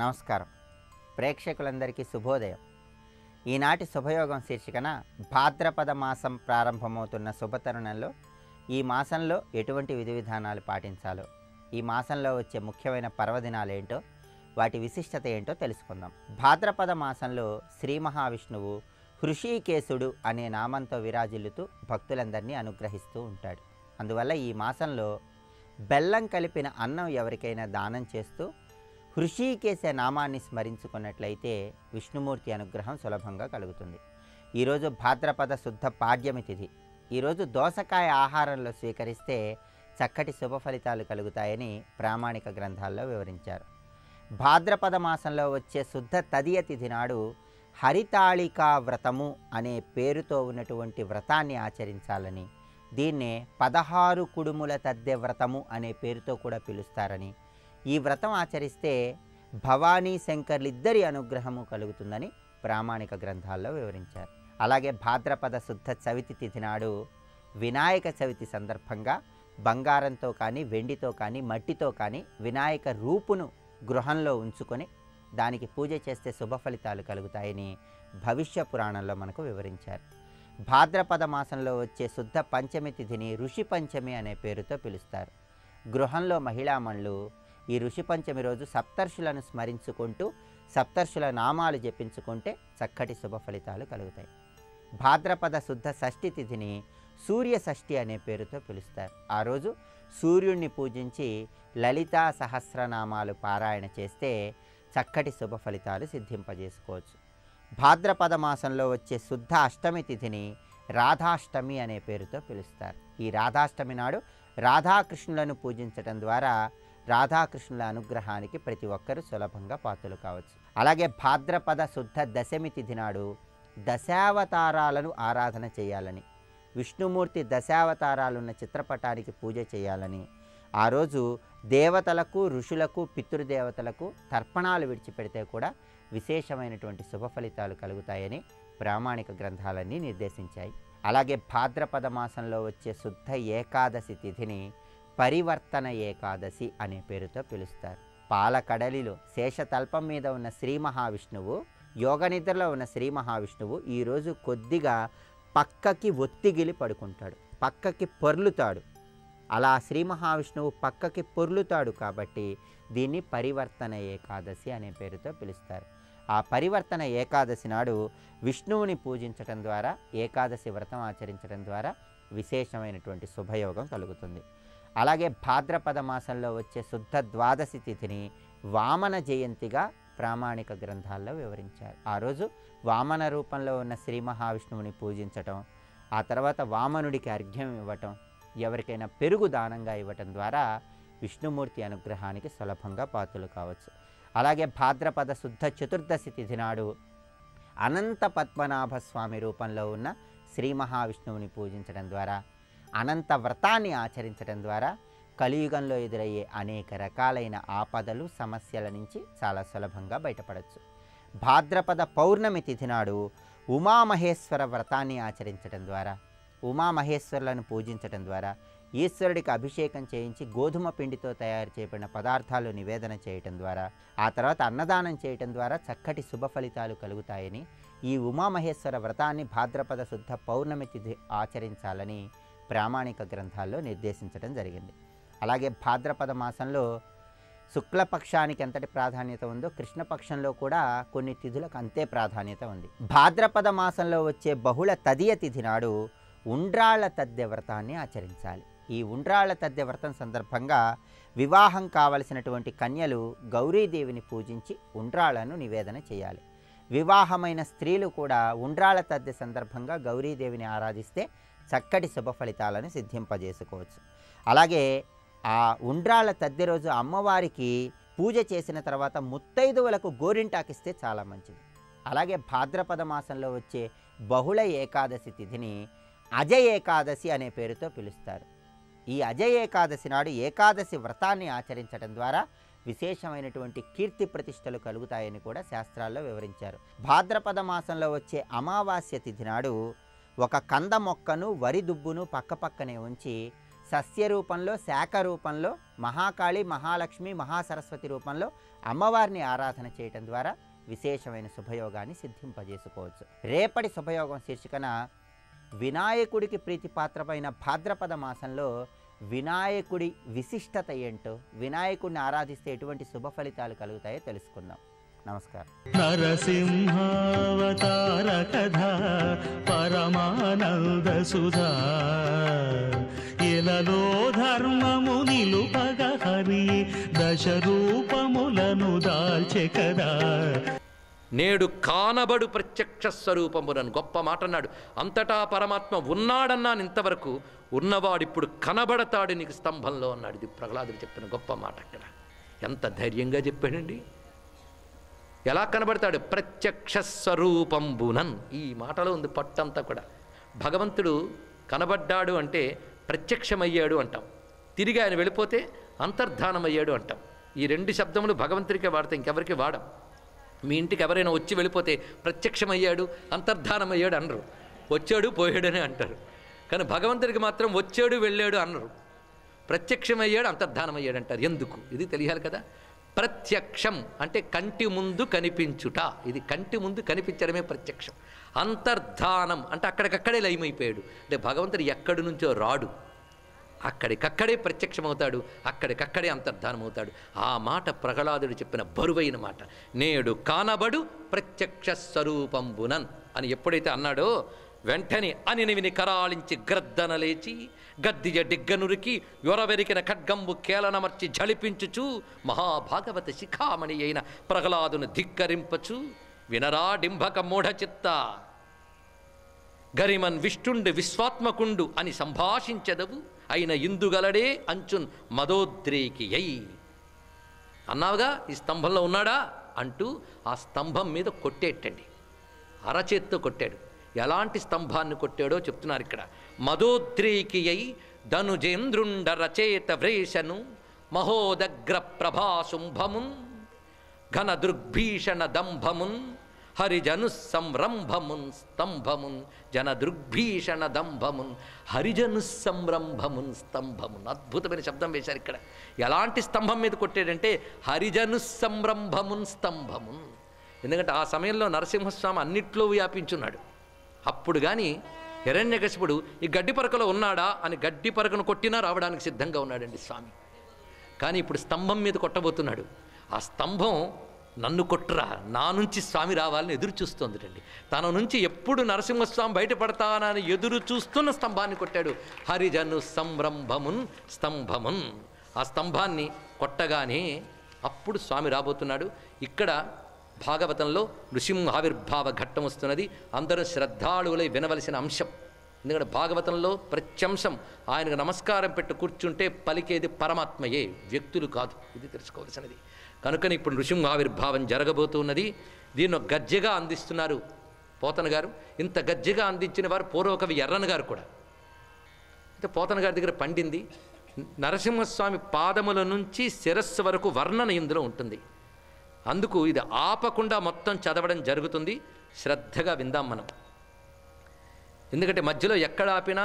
నమస్కారం. ప్రేక్షకులందరికీ శుభోదయం. ఈనాటి శుభయోగం శీర్షికన భాద్రపద మాసం ప్రారంభమవుతున్న శుభతరుణంలో ఈ మాసంలో ఎటువంటి విధి విధానాలు పాటించాలో, ఈ మాసంలో వచ్చే ముఖ్యమైన పర్వదినాలు ఏంటో, వాటి విశిష్టత ఏంటో తెలుసుకుందాం. భాద్రపద మాసంలో శ్రీ మహావిష్ణువు హృషీకేశుడు అనే నామంతో విరాజిల్లుతూ భక్తులందరినీ అనుగ్రహిస్తూ ఉంటాడు. అందువల్ల ఈ మాసంలో బెల్లం కలిపిన అన్నం ఎవరికైనా దానం చేస్తూ హృషీకేశ నామాన్ని స్మరించుకున్నట్లయితే విష్ణుమూర్తి అనుగ్రహం సులభంగా కలుగుతుంది. ఈరోజు భాద్రపద శుద్ధ పాడ్యమి తిథి. ఈరోజు దోసకాయ ఆహారంలో స్వీకరిస్తే చక్కటి శుభ ఫలితాలు కలుగుతాయని ప్రామాణిక గ్రంథాల్లో వివరించారు. భాద్రపద మాసంలో వచ్చే శుద్ధ తదియ తిథి నాడు హరితాళికా వ్రతము అనే పేరుతో ఉన్నటువంటి వ్రతాన్ని ఆచరించాలని, దీన్నే 16 కుడుముల తద్దె వ్రతము అనే పేరుతో కూడా పిలుస్తారని, ఈ వ్రతం ఆచరిస్తే భవానీ శంకర్లిద్దరి అనుగ్రహము కలుగుతుందని ప్రామాణిక గ్రంథాల్లో వివరించారు. అలాగే భాద్రపద శుద్ధ చవితి తిథి నాడు వినాయక చవితి సందర్భంగా బంగారంతో కానీ, వెండితో కానీ, మట్టితో కానీ వినాయక రూపును గృహంలో ఉంచుకొని దానికి పూజ చేస్తే శుభ ఫలితాలు కలుగుతాయని భవిష్య పురాణంలో మనకు వివరించారు. భాద్రపద మాసంలో వచ్చే శుద్ధ పంచమి తిథిని ఋషి పంచమి అనే పేరుతో పిలుస్తారు. గృహంలో మహిళామణులు ఈ ఋషి పంచమి రోజు సప్తర్షులను స్మరించుకుంటూ సప్తర్షుల నామాలు జపించుకుంటే చక్కటి శుభ ఫలితాలు కలుగుతాయి. భాద్రపద శుద్ధ షష్ఠి తిథిని సూర్య షష్ఠి అనే పేరుతో పిలుస్తారు. ఆ రోజు సూర్యుడిని పూజించి లలితా సహస్రనామాలు పారాయణ చేస్తే చక్కటి శుభ ఫలితాలు సిద్ధింపజేసుకోవచ్చు. భాద్రపద మాసంలో వచ్చే శుద్ధ అష్టమి తిథిని రాధాష్టమి అనే పేరుతో పిలుస్తారు. ఈ రాధాష్టమి నాడు రాధాకృష్ణులను పూజించడం ద్వారా రాధాకృష్ణుల అనుగ్రహానికి ప్రతి ఒక్కరూ సులభంగా పాత్రలు కావచ్చు. అలాగే భాద్రపద శుద్ధ దశమి తిథి నాడు దశావతారాలను ఆరాధన చేయాలని, విష్ణుమూర్తి దశావతారాలున్న చిత్రపటానికి పూజ చేయాలని, ఆ రోజు దేవతలకు, ఋషులకు, పితృదేవతలకు తర్పణాలు విడిచిపెడితే కూడా విశేషమైనటువంటి శుభ ఫలితాలు కలుగుతాయని ప్రామాణిక గ్రంథాలన్నీ నిర్దేశించాయి. అలాగే భాద్రపద మాసంలో వచ్చే శుద్ధ ఏకాదశి తిథిని పరివర్తన ఏకాదశి అనే పేరుతో పిలుస్తారు. పాలకడలిలో శేషతల్పం మీద ఉన్న శ్రీ మహావిష్ణువు, యోగనిద్రలో ఉన్న శ్రీ మహావిష్ణువు ఈరోజు కొద్దిగా పక్కకి ఒత్తిగిలి పడుకుంటాడు, పక్కకి పొర్లుతాడు. అలా శ్రీ మహావిష్ణువు పక్కకి పొర్లుతాడు కాబట్టి దీన్ని పరివర్తన ఏకాదశి అనే పేరుతో పిలుస్తారు. ఆ పరివర్తన ఏకాదశి నాడు విష్ణువుని పూజించటం ద్వారా, ఏకాదశి వ్రతం ఆచరించడం ద్వారా విశేషమైనటువంటి శుభయోగం కలుగుతుంది. అలాగే భాద్రపద మాసంలో వచ్చే శుద్ధ ద్వాదశి తిథిని వామన జయంతిగా ప్రామాణిక గ్రంథాల్లో వివరించారు. ఆ రోజు వామన రూపంలో ఉన్న శ్రీ మహావిష్ణువుని పూజించటం, ఆ తర్వాత వామనుడికి అర్ఘ్యం ఇవ్వటం, ఎవరికైనా పెరుగు దానంగా ఇవ్వటం ద్వారా విష్ణుమూర్తి అనుగ్రహానికి సులభంగా పాత్రలు కావచ్చు. అలాగే భాద్రపద శుద్ధ చతుర్దశి తిథి నాడు అనంత పద్మనాభ స్వామి రూపంలో ఉన్న శ్రీ మహావిష్ణువుని పూజించడం ద్వారా, అనంత వ్రతాన్ని ఆచరించడం ద్వారా కలియుగంలో ఎదురయ్యే అనేక రకాలైన ఆపదలు, సమస్యల నుంచి చాలా సులభంగా బయటపడవచ్చు. భాద్రపద పౌర్ణమి తిథి నాడు ఉమామహేశ్వర వ్రతాన్ని ఆచరించడం ద్వారా, ఉమామహేశ్వరులను పూజించడం ద్వారా, ఈశ్వరుడికి అభిషేకం చేయించి గోధుమ పిండితో తయారు చేయబడిన పదార్థాలు నివేదన చేయటం ద్వారా, ఆ తర్వాత అన్నదానం చేయటం ద్వారా చక్కటి శుభ ఫలితాలు కలుగుతాయని, ఈ ఉమామహేశ్వర వ్రతాన్ని భాద్రపద శుద్ధ పౌర్ణమి తిథి ఆచరించాలని ప్రామాణిక గ్రంథాల్లో నిర్దేశించడం జరిగింది. అలాగే భాద్రపద మాసంలో శుక్లపక్షానికి ఎంతటి ప్రాధాన్యత ఉందో కృష్ణపక్షంలో కూడా కొన్ని తిథులకు అంతే ప్రాధాన్యత ఉంది. భాద్రపద మాసంలో వచ్చే బహుళ తదియ తిథి నాడు ఉండ్రాళ్ల తద్దె వ్రతాన్ని ఆచరించాలి. ఈ ఉండ్రాళ్ల తద్దె వ్రతం సందర్భంగా వివాహం కావలసినటువంటి కన్యలు గౌరీదేవిని పూజించి ఉండ్రాళ్లను నివేదన చేయాలి. వివాహమైన స్త్రీలు కూడా ఉండ్రాళ్ల తద్దె సందర్భంగా గౌరీదేవిని ఆరాధిస్తే చక్కటి శుభ ఫలితాలను సిద్ధింపజేసుకోవచ్చు. అలాగే ఆ ఉండ్రాళ్ల తద్దె రోజు అమ్మవారికి పూజ చేసిన తర్వాత ముత్తైదువులకు గోరింటాకిస్తే చాలా మంచిది. అలాగే భాద్రపద మాసంలో వచ్చే బహుళ ఏకాదశి తిథిని అజయ ఏకాదశి అనే పేరుతో పిలుస్తారు. ఈ అజయ ఏకాదశి నాడు ఏకాదశి వ్రతాన్ని ఆచరించడం ద్వారా విశేషమైనటువంటి కీర్తి ప్రతిష్టలు కలుగుతాయని కూడా శాస్త్రాల్లో వివరించారు. భాద్రపద మాసంలో వచ్చే అమావాస్య తిథి నాడు ఒక కంద మొక్కను, వరి దుబ్బును పక్కపక్కనే ఉంచి సస్య రూపంలో, శాఖ రూపంలో మహాకాళి, మహాలక్ష్మి, మహాసరస్వతి రూపంలో అమ్మవారిని ఆరాధన చేయటం ద్వారా విశేషమైన శుభయోగాన్ని సిద్ధింపజేసుకోవచ్చు. రేపటి శుభయోగం శీర్షికన వినాయకుడికి ప్రీతిపాత్రమైన భాద్రపద మాసంలో వినాయకుడి విశిష్టత ఏంటో, వినాయకుడిని ఆరాధిస్తే ఎటువంటి శుభ ఫలితాలు కలుగుతాయో తెలుసుకుందాం. నమస్కారం. నరసింహావతార కథ పరమానంద సుధా ఇలలో ధర్మము నిలుపగ హరి దశ రూపములను దాల్చె కదా. నేడు కానబడు ప్రత్యక్ష స్వరూపమునను గొప్ప మాట అన్నాడు. అంతటా పరమాత్మ ఉన్నాడన్నాను ఇంతవరకు, ఉన్నవాడిప్పుడు కనబడతాడు నీకు స్తంభంలో అన్నాడు. ఇది ప్రహ్లాదుడు చెప్పిన గొప్ప మాట. అక్కడ ఎంత ధైర్యంగా చెప్పాడండి. ఎలా కనబడతాడు? ప్రత్యక్ష స్వరూపంబునన్. ఈ మాటలో ఉంది పట్టంతా కూడా. భగవంతుడు కనబడ్డాడు అంటే ప్రత్యక్షమయ్యాడు అంటాం, తిరిగి ఆయన వెళ్ళిపోతే అంతర్ధానమయ్యాడు అంటాం. ఈ రెండు శబ్దములు భగవంతుడికే వాడతాం, ఇంకెవరికి వాడం. మీ ఇంటికి ఎవరైనా వచ్చి వెళ్ళిపోతే ప్రత్యక్షమయ్యాడు, అంతర్ధానమయ్యాడు అనరు, వచ్చాడు పోయాడని అంటారు. కానీ భగవంతుడికి మాత్రం వచ్చాడు వెళ్ళాడు అనరు, ప్రత్యక్షమయ్యాడు అంతర్ధానమయ్యాడు అంటారు. ఎందుకు? ఇది తెలియాలి కదా. ప్రత్యక్షం అంటే కంటి ముందు కనిపించుట, ఇది కంటి ముందు కనిపించడమే ప్రత్యక్షం. అంతర్ధానం అంటే అక్కడికక్కడే లయమైపోయాడు. అంటే భగవంతుడు ఎక్కడి నుంచో రాడు, అక్కడికక్కడే ప్రత్యక్షమవుతాడు, అక్కడికక్కడే అంతర్ధానమవుతాడు. ఆ మాట ప్రహ్లాదుడు చెప్పిన బరువైన మాట. నేడు కానబడు ప్రత్యక్ష స్వరూపంబునన్ అని ఎప్పుడైతే అన్నాడో వెంటనే అనినివిని కరాళించి గ్రద్దన లేచి గద్దిజ డిగ్గనురికి యొరవెరికిన ఖడ్గంబు కేలనమర్చి జళిపించుచు మహాభాగవత శిఖామణి అయిన ప్రహ్లాదును ధిక్కరింపచు వినరా డింభక మూఢచిత్త గరిమన్ విష్ణుండు విశ్వాత్మకుండు అని సంభాషించదవు అయిన ఇందుగలడే అంచున్ మదోద్రేకి అయి అన్నావుగా, ఈ స్తంభంలో ఉన్నాడా అంటూ ఆ స్తంభం మీద కొట్టేటండి. అరచేత్తో కొట్టాడు. ఎలాంటి స్తంభాన్ని కొట్టాడో చెప్తున్నారు ఇక్కడ. మదోద్రేకి అయి ధనుజేంద్రుండ రచేత వ్రేషను మహోదగ్ర ప్రభాశుంభమున్ ఘన దృగ్భీషణ దంభమున్ హరిజను సంరంభమున్ స్తంభమున్ జన దృగ్భీషణ దంభమున్ హరిజను సంరంభమున్ స్తంభమున్. అద్భుతమైన శబ్దం వేశారు ఇక్కడ. ఎలాంటి స్తంభం మీద కొట్టాడంటే హరిజను సంరంభమున్ స్తంభమున్. ఎందుకంటే ఆ సమయంలో నరసింహస్వామి అన్నిట్లో వ్యాపించున్నాడు. అప్పుడు కానీ హిరణ్యకశిపుడు ఈ గడ్డి పరకలో ఉన్నాడా అని గడ్డి పరకను కొట్టినా రావడానికి సిద్ధంగా ఉన్నాడండి స్వామి. కానీ ఇప్పుడు స్తంభం మీద కొట్టబోతున్నాడు. ఆ స్తంభం నన్ను కొట్టురా, నా నుంచి స్వామి రావాలని ఎదురు చూస్తోందిటండి. తన నుంచి ఎప్పుడు నరసింహస్వామి బయటపడతానని ఎదురు చూస్తున్న స్తంభాన్ని కొట్టాడు. హరిజను సంరంభమున్ స్తంభమున్. ఆ స్తంభాన్ని కొట్టగానే అప్పుడు స్వామి రాబోతున్నాడు. ఇక్కడ భాగవతంలో నృసింహావిర్భావ ఘట్టం వస్తున్నది. అందరూ శ్రద్ధాళువులై వినవలసిన అంశం. ఎందుకంటే భాగవతంలో ప్రత్యంశం ఆయనకు నమస్కారం పెట్టి కూర్చుంటే పలికేది పరమాత్మయే, వ్యక్తులు కాదు. ఇది తెలుసుకోవాల్సినది. కనుకని ఇప్పుడు నృసింహావిర్భావం జరగబోతున్నది. దీన్ని గజ్జెగా అందిస్తున్నారు పోతన గారు. ఇంత గజ్జెగా అందించిన వారు పూర్వకవి ఎర్రన గారు కూడా. అయితే పోతన గారి దగ్గర పండింది. నరసింహస్వామి పాదముల నుంచి శిరస్సు వరకు వర్ణన ఇందులో ఉంటుంది. అందుకు ఇది ఆపకుండా మొత్తం చదవడం జరుగుతుంది. శ్రద్ధగా విందాం మనం. ఎందుకంటే మధ్యలో ఎక్కడ ఆపినా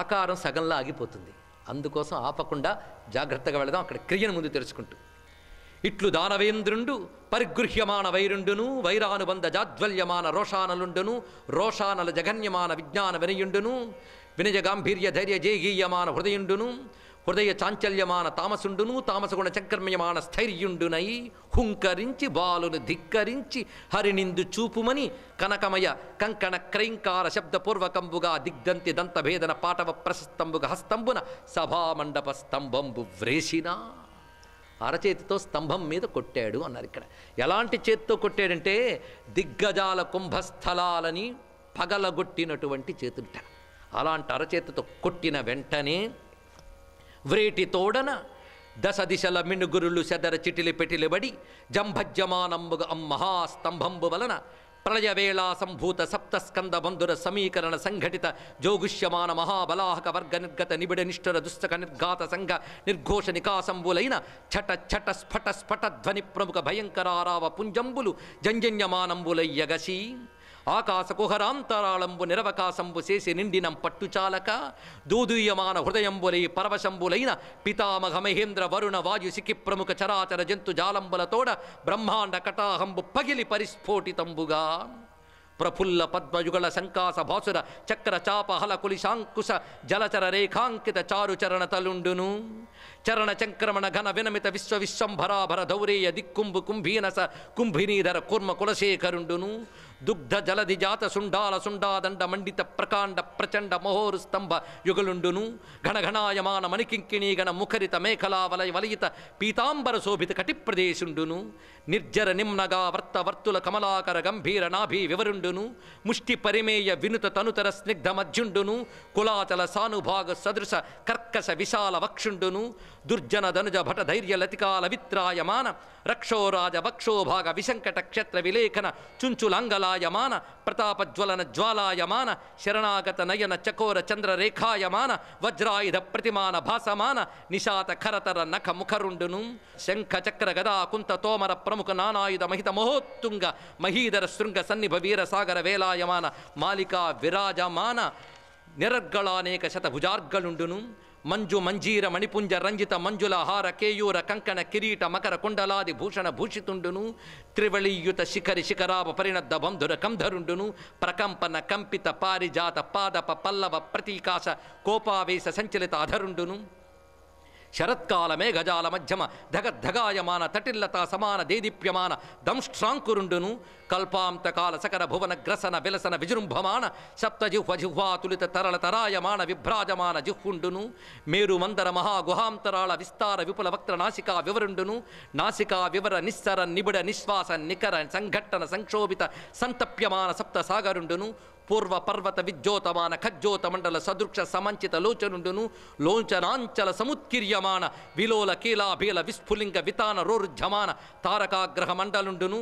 ఆకారం సగంలా ఆగిపోతుంది. అందుకోసం ఆపకుండా జాగ్రత్తగా వెళదాం. అక్కడ క్రియను ముందు తెలుసుకుంటూ ఇట్లు దానవేంద్రుండు పరిగృహ్యమాన వైరుండును వైరానుబంధ జాజ్వల్యమాన రోషానలుండును రోషానల జగన్యమాన విజ్ఞాన వినయుండును వినయ గాంభీర్య ధైర్య జేగీయమాన హృదయుండును హృదయ చాంచల్యమాన తామసుండును తామసగుణ చక్రమ్యమాన స్థైర్యుండునై హుంకరించి బాలును ధిక్కరించి హరినిందు చూపుమని కనకమయ కంకణ క్రైంకార శబ్దపూర్వకంబుగా దిగ్దంతి దంతభేదన పాటవ ప్రశస్తంబుగా హస్తంబున సభామండప స్తంభంబు వ్రేసినా. అరచేతితో స్తంభం మీద కొట్టాడు అన్నారు ఇక్కడ. ఎలాంటి చేతితో కొట్టాడంటే దిగ్గజాల కుంభస్థలాలని పగలగొట్టినటువంటి చేతుట. అలాంటి అరచేతితో కొట్టిన వెంటనే వ్రేటి తోడన దశ దిశల మినుగురులు సెదర చిటిలి పెటిలిబడి జంభజ్యమానంబుగ మహాస్తంభంబు వలన ప్రళయవేళా సంభూత సప్తస్కంద బంధుర సమీకరణ సంఘటిత జోగుష్యమాన మహాబలాహక వర్గ నిర్గత నిబిడ నిష్ఠుర దుస్తక నిర్ఘాత సంఘ నిర్ఘోష నికాసంబులైన ఛట ఛట స్ఫట స్ఫట ధ్వని ప్రముఖ భయంకరారావ పుంజంబులు జంజన్యమానంబులయ్యగసి ఆకాశ కుహరాంతరాళంబు నిరవకాశంబు చేసి నిండినం పట్టుచాలక దూదూయమాన హృదయంబులై పరవశంబులైన పితామహ మహేంద్ర వరుణ వాయు సికి ప్రముఖ చరాచర జంతు జాలంబులతోడ బ్రహ్మాండ కటాహంబు పగిలి పరిస్ఫోటితంబుగా ప్రఫుల్ల పద్మయుగళ శంకాస భాసుర చక్ర చాప హల కులిశాంకుశ జలచర రేఖాంకిత చారుచరణ తలుండును చరణ చంక్రమణ ఘన వినమిత విశ్వవిశ్వంభరాభర ధౌరేయ దిక్కుంభు కుంభీనస కుంభినీధర కూర్మ కులశేఖరుండును దుగ్ధ జలధి జాత సుండాల సుండాదండ మండిత ప్రకాండ ప్రచండ మహోరు స్తంభ యుగలుండును ఘనఘనాయమాన మణికింకిణీ గణ ముఖరిత మేఖలా వలయిత పీతాంబర శోభిత కటిప్రదేశుండును నిర్జర నిమ్నగా వర్త వర్తుల కమలాకర గంభీర నాభి వివరుండును ముష్టి పరిమేయ వినుత తనుతర స్నిగ్ధ మధ్యుండును కులాచల సానుభాగ సదృశ కర్కశ విశాల వక్షుండును దుర్జన ధనుజ భట ధైర్య లతికాల విత్రాయమాన రక్షోరాజ వక్షోభాగ విశంకట క్షత్ర విలేఖన చుంచులాంగలాయమాన ప్రతాపజ్వలన జ్వాలాయమాన శరణాగత నయన చకోర చంద్ర రేఖాయమాన వజ్రాయుధ ప్రతిమాన భాసమాన నిశాత ఖరతర నఖ ముఖరుండును శంఖ చక్ర గదా కుంత తోమర ప్రముఖ నానాయుధ మహిత మహోత్తుంగ మహీధర శృంగ సన్నిభ వీర సాగర వేలాయమాన మాలికా విరాజమాన నిరర్గళానేక శతభుజార్గలుండును మంజు మంజీర మణిపుంజ రంజిత మంజుల హార కేయూర కంకణ కిరీట మకర కుండలాది భూషణ భూషితుండును త్రివళీయుత శిఖరి శిఖరాభ పరిణద్ద బంధుర కంధరుండును ప్రకంపన కంపిత పారిజాత పాదప పల్లవ ప్రతీకాశ కోపావేశ సంచలిత అధరుండును శరత్కాల మేఘజాల మధ్యమ ధగద్ధగాయమాన తటిల్లత సమాన దేదీప్యమాన దంష్ట్రాంకురుండును కల్పాంతకాల సకర భువన గ్రసన విలసన విజృంభమాన సప్తజిహ్వ జిహ్వాతులిత తరళ తరాయమాన విభ్రాజమాన జిహ్వుండును మేరు మందర మహాగుహాంతరాళ విస్తార విపుల వక్ర నాసికా వివరుండును నాసికా వివర నిస్సర నిబిడ నిశ్వాస నికర సంఘట్టన సంక్షోభిత సంతప్యమాన సప్త సాగరుండును పూర్వ పర్వత విజ్యోతమాన ఖజ్జోత మండల సదృక్ష సమంచిత లోచనుండును లోచనాంచల సముత్కిర్యమాన విలోల కీలాభీల విస్ఫులింగ వితాన రోరుధ్యమాన తారకాగ్రహ మండలుండును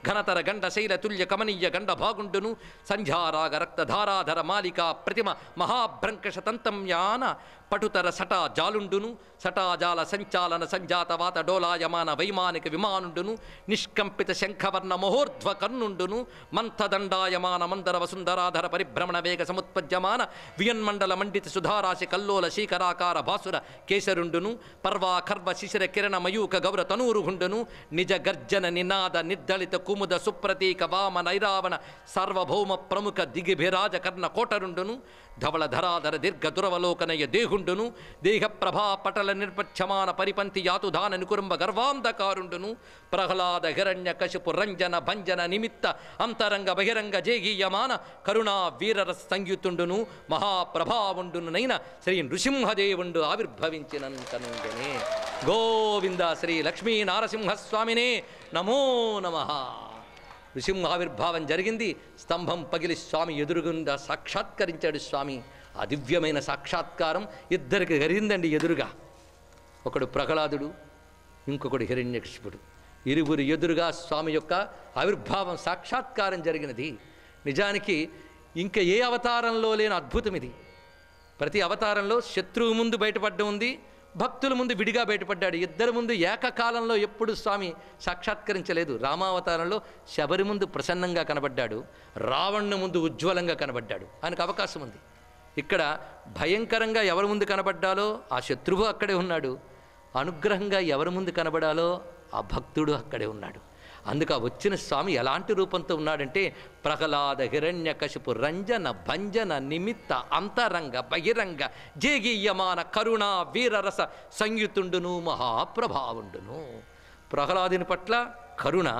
ఘనతర గండ శైల తుల్య కమనీయ గండ భాగుండును సంధ్యారాగ రక్తధారాధర మాలికా ప్రతిమ మహాభ్రంకష తంతంయాన పటుతర సటా జాలుండును సటాజాల సంచాలన సంజాతవాత డోలాయమాన వైమానిక విమానుండును నిష్కంపిత శంఖవర్ణ మహోర్ధ్వ కర్ణుండును మంథదండాయమాన మందర వసుంధరాధర పరిభ్రమణ వేగ సముత్పద్యమాన వియన్మండల మండిత సుధారాశి కల్లోల శీకరాకార భాసుర కేసరుండును పర్వా ఖర్వ శిశిర కిరణ మయూక గౌర తనూరుగుండును నిజ గర్జన నినాద నిర్దళిత కుముద సుప్రతీక వామ నైరావణ సార్వభౌమ ప్రముఖ దిగిభిరాజ కర్ణ కోటరుండును ధవళ ధరాధర దీర్ఘ దురవలోకనయ దేహుండును దేహ ప్రభా పటల నిర్పచ్చమాన పరిపంతి యాతుధాన నికురంబ గర్వాంధకారుండును ప్రహ్లాద హిరణ్య కశిపు రంజన భంజన నిమిత్త అంతరంగ బహిరంగ జేగీయమాన కరుణా వీరర సంయుతుండును మహాప్రభావుండును నైన శ్రీ నృసింహదేవుండు ఆవిర్భవించినంతనుండనే గోవింద శ్రీ లక్ష్మీ నారసింహస్వామినే నమో నమః. నృసింహావిర్భావం జరిగింది. స్తంభం పగిలి స్వామి ఎదురుగుండా సాక్షాత్కరించాడు స్వామి. ఆ దివ్యమైన సాక్షాత్కారం ఇద్దరికి జరిగిందండి ఎదురుగా. ఒకడు ప్రహ్లాదుడు, ఇంకొకడు హిరణ్యకశిపుడు. ఇరువురు ఎదురుగా స్వామి యొక్క ఆవిర్భావం సాక్షాత్కారం జరిగినది. నిజానికి ఇంకా ఏ అవతారంలో లేని అద్భుతం ఇది. ప్రతి అవతారంలో శత్రువు ముందు బయటపడ్డం ఉంది, భక్తుల ముందు విడిగా బయటపడ్డాడు. ఇద్దరి ముందు ఏకకాలంలో ఎప్పుడు స్వామి సాక్షాత్కరించలేదు. రామావతారంలో శబరి ముందు ప్రసన్నంగా కనబడ్డాడు, రావణుని ముందు ఉజ్వలంగా కనబడ్డాడు. ఆయనకు అవకాశం ఉంది. ఇక్కడ భయంకరంగా ఎవరి ముందు కనబడ్డాలో ఆ శత్రువు అక్కడే ఉన్నాడు, అనుగ్రహంగా ఎవరి ముందు కనబడాలో ఆ భక్తుడు అక్కడే ఉన్నాడు. అందుకు ఆ వచ్చిన స్వామి ఎలాంటి రూపంతో ఉన్నాడంటే ప్రహ్లాద హిరణ్య కశిపు రంజన భంజన నిమిత్త అంతరంగ బహిరంగ జేగీయమాన కరుణా వీరరస సంయుతుండును మహాప్రభావుండును. ప్రహ్లాదుని పట్ల కరుణ,